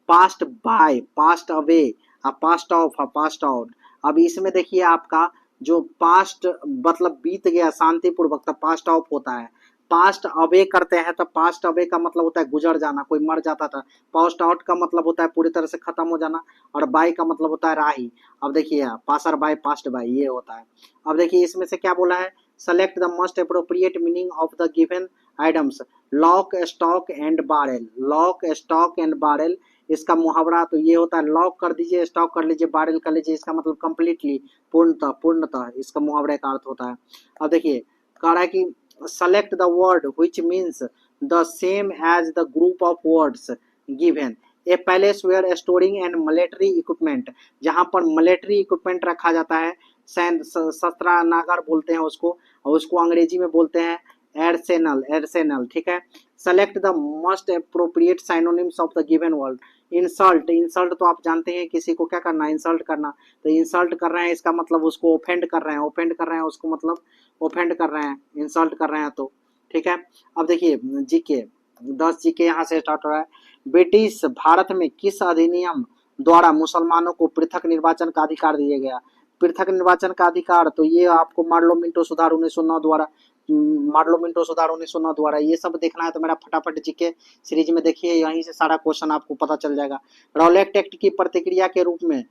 passed by, passed away, passed off, passed out. अब इसमें देखिए आपका जो पास्ट मतलब बीत गया शांतिपूर्वक, तब पास्ट ऑफ होता है। पास्ट अवे करते हैं तो पास्ट अवे का मतलब होता है गुजर जाना, कोई मर जाता था। पास्ट आउट का मतलब होता है पूरी तरह से खत्म हो जाना, और बाय का मतलब होता है राही। अब देखिए पासर बाय, पास्ट बाय, ये होता है। अब देखिए इसमें से क्या बोला है, select the most appropriate meaning of the given items. Lock stock and barrel, lock stock and barrel, इसका मुहावरा तो ये होता है, लॉक कर दीजिए, स्टॉक कर लीजिए, बारेल कर लीजिए, इसका मतलब कंप्लीटली, पूर्णतः, पूर्णतः इसका मुहावरे का अर्थ होता है। अब देखिए कह रहा है कि select the word which means the same as the group of words given. A place where storing and military equipment, जहां पर मिलिट्री इक्विपमेंट रखा जाता है, शस्त्रागार बोलते हैं उसको, और उसको अंग्रेजी में बोलते हैं एर्सेनल, एर्सेनल, ठीक है। Select the most appropriate synonyms of the given word. Insult, insult तो आप जानते हैं किसी को क्या करना, इंसल्ट करना। तो इंसल्ट कर रहे हैं इसका मतलब उसको ओफेंड कर रहे हैं, ओफेंड कर रहे हैं उसको मतलब ओफेंड कर रहे हैं, इंसल्ट कर रहे हैं तो, ठीक है। अब देखिए जीके 10 जीके यहाँ से स्टार्ट हो रहा है। ब्रिटिश भारत में किस अधिनियम द्वारा मुसलमानों को पृथक निर्वाचन का अधिकार दिया गया। पृथक निर्वाचन का अधिकार तो ये आपको मार्लो मिंटो सुधार 1909 द्वारा, मार्लो मिंटो सुधार 1909 द्वारा, ये सब देखना है तो मेरा फटाफट जीके सीरीज में देखिए, यहीं से सारा क्वेश्चन आपको पता चल जाएगा। रॉलेट एक्ट की प्रतिक्रिया के रूप में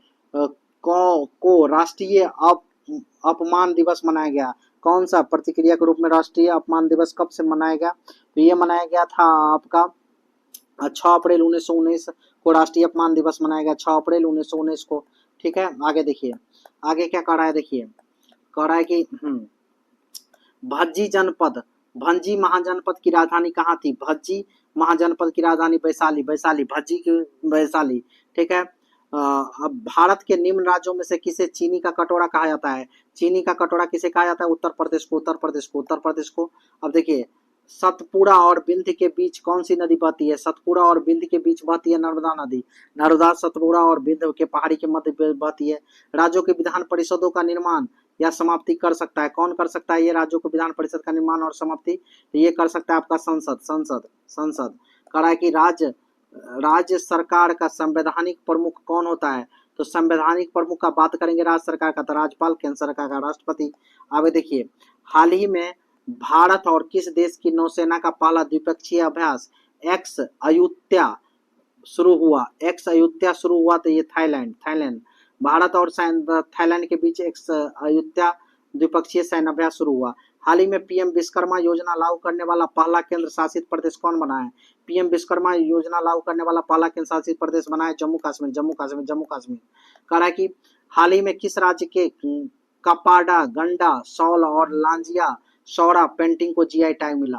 को राष्ट्रीय अपमान दिवस मनाया गया। कौन सा प्रतिक्रिया के रूप में राष्ट्रीय अपमान दिवस कब से मनाया गया, तो ये मनाया गया था आपका 6 अप्रैल 1919 को राष्ट्रीय अपमान दिवस मनाया गया, 6 अप्रैल 1919 को, ठीक है। आगे देखिए आगे क्या कह रहा है, देखिए कह रहा है कि भज्जी जनपद, भज्जी महाजनपद की राजधानी कहाँ थी, भज्जी महाजनपद की राजधानी वैशाली, वैशाली, भज्जी की वैशाली, ठीक है। अब भारत के निम्न राज्यों में से किसे चीनी का कटोरा कहा जाता है, चीनी का कटोरा किसे कहा जाता है, उत्तर प्रदेश को, उत्तर प्रदेश को, उत्तर प्रदेश को। अब देखिए सतपुड़ा और बिंद के बीच कौन सी नदी बहती है? सतपुड़ा और बिंद के बीच बहती है नर्मदा नदी। नर्मदा सतपुड़ा और बिंद के पहाड़ी के मध्य बहती है। राज्यों की विधान परिषदों का निर्माण या समाप्ति कर सकता है? कौन कर सकता है ये राज्यों को विधान परिषद का निर्माण और समाप्ति? तो ये कर सकता है आपका संसद। संसद कह रहा है कि राज्य सरकार का संवैधानिक प्रमुख कौन होता है? तो संवैधानिक प्रमुख का बात करेंगे राज्य सरकार का तो राज्यपाल, केंद्र सरकार का राष्ट्रपति। आगे देखिए, हाल ही में भारत और किस देश की नौसेना का पहला द्विपक्षीय अभ्यास एक्स अयुत्या शुरू हुआ? एक्स अयुत्या शुरू हुआ तो ये थाईलैंड। भारत और थाईलैंड के बीच एक्स अयुत्या द्विपक्षीय सैन्य अभ्यास शुरू हुआ। हाल ही में पीएम विश्वकर्मा योजना लागू करने वाला पहला केंद्र शासित प्रदेश कौन बना है? पीएम विश्वकर्मा योजना लागू करने वाला पहला केंद्र शासित प्रदेश बना है जम्मू कश्मीर। कह रहा है कि हाल ही में किस राज्य के कपाडा, गंडा, सौल और लांजिया सौरा पेंटिंग को जीआई टैग मिला?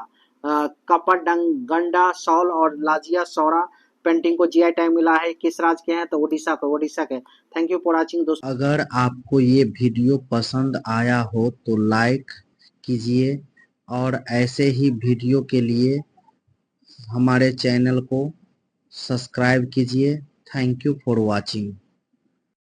कपाडंगंडा, सौल और लाजिया सौरा पेंटिंग को जीआई टैग मिला है। किस राज्य के हैं? तो ओडिशा के। थैंक यू फॉर वॉचिंग दोस्तों। अगर आपको ये वीडियो पसंद आया हो तो लाइक कीजिए और ऐसे ही वीडियो के लिए हमारे चैनल को सब्सक्राइब कीजिए। Thank you for watching.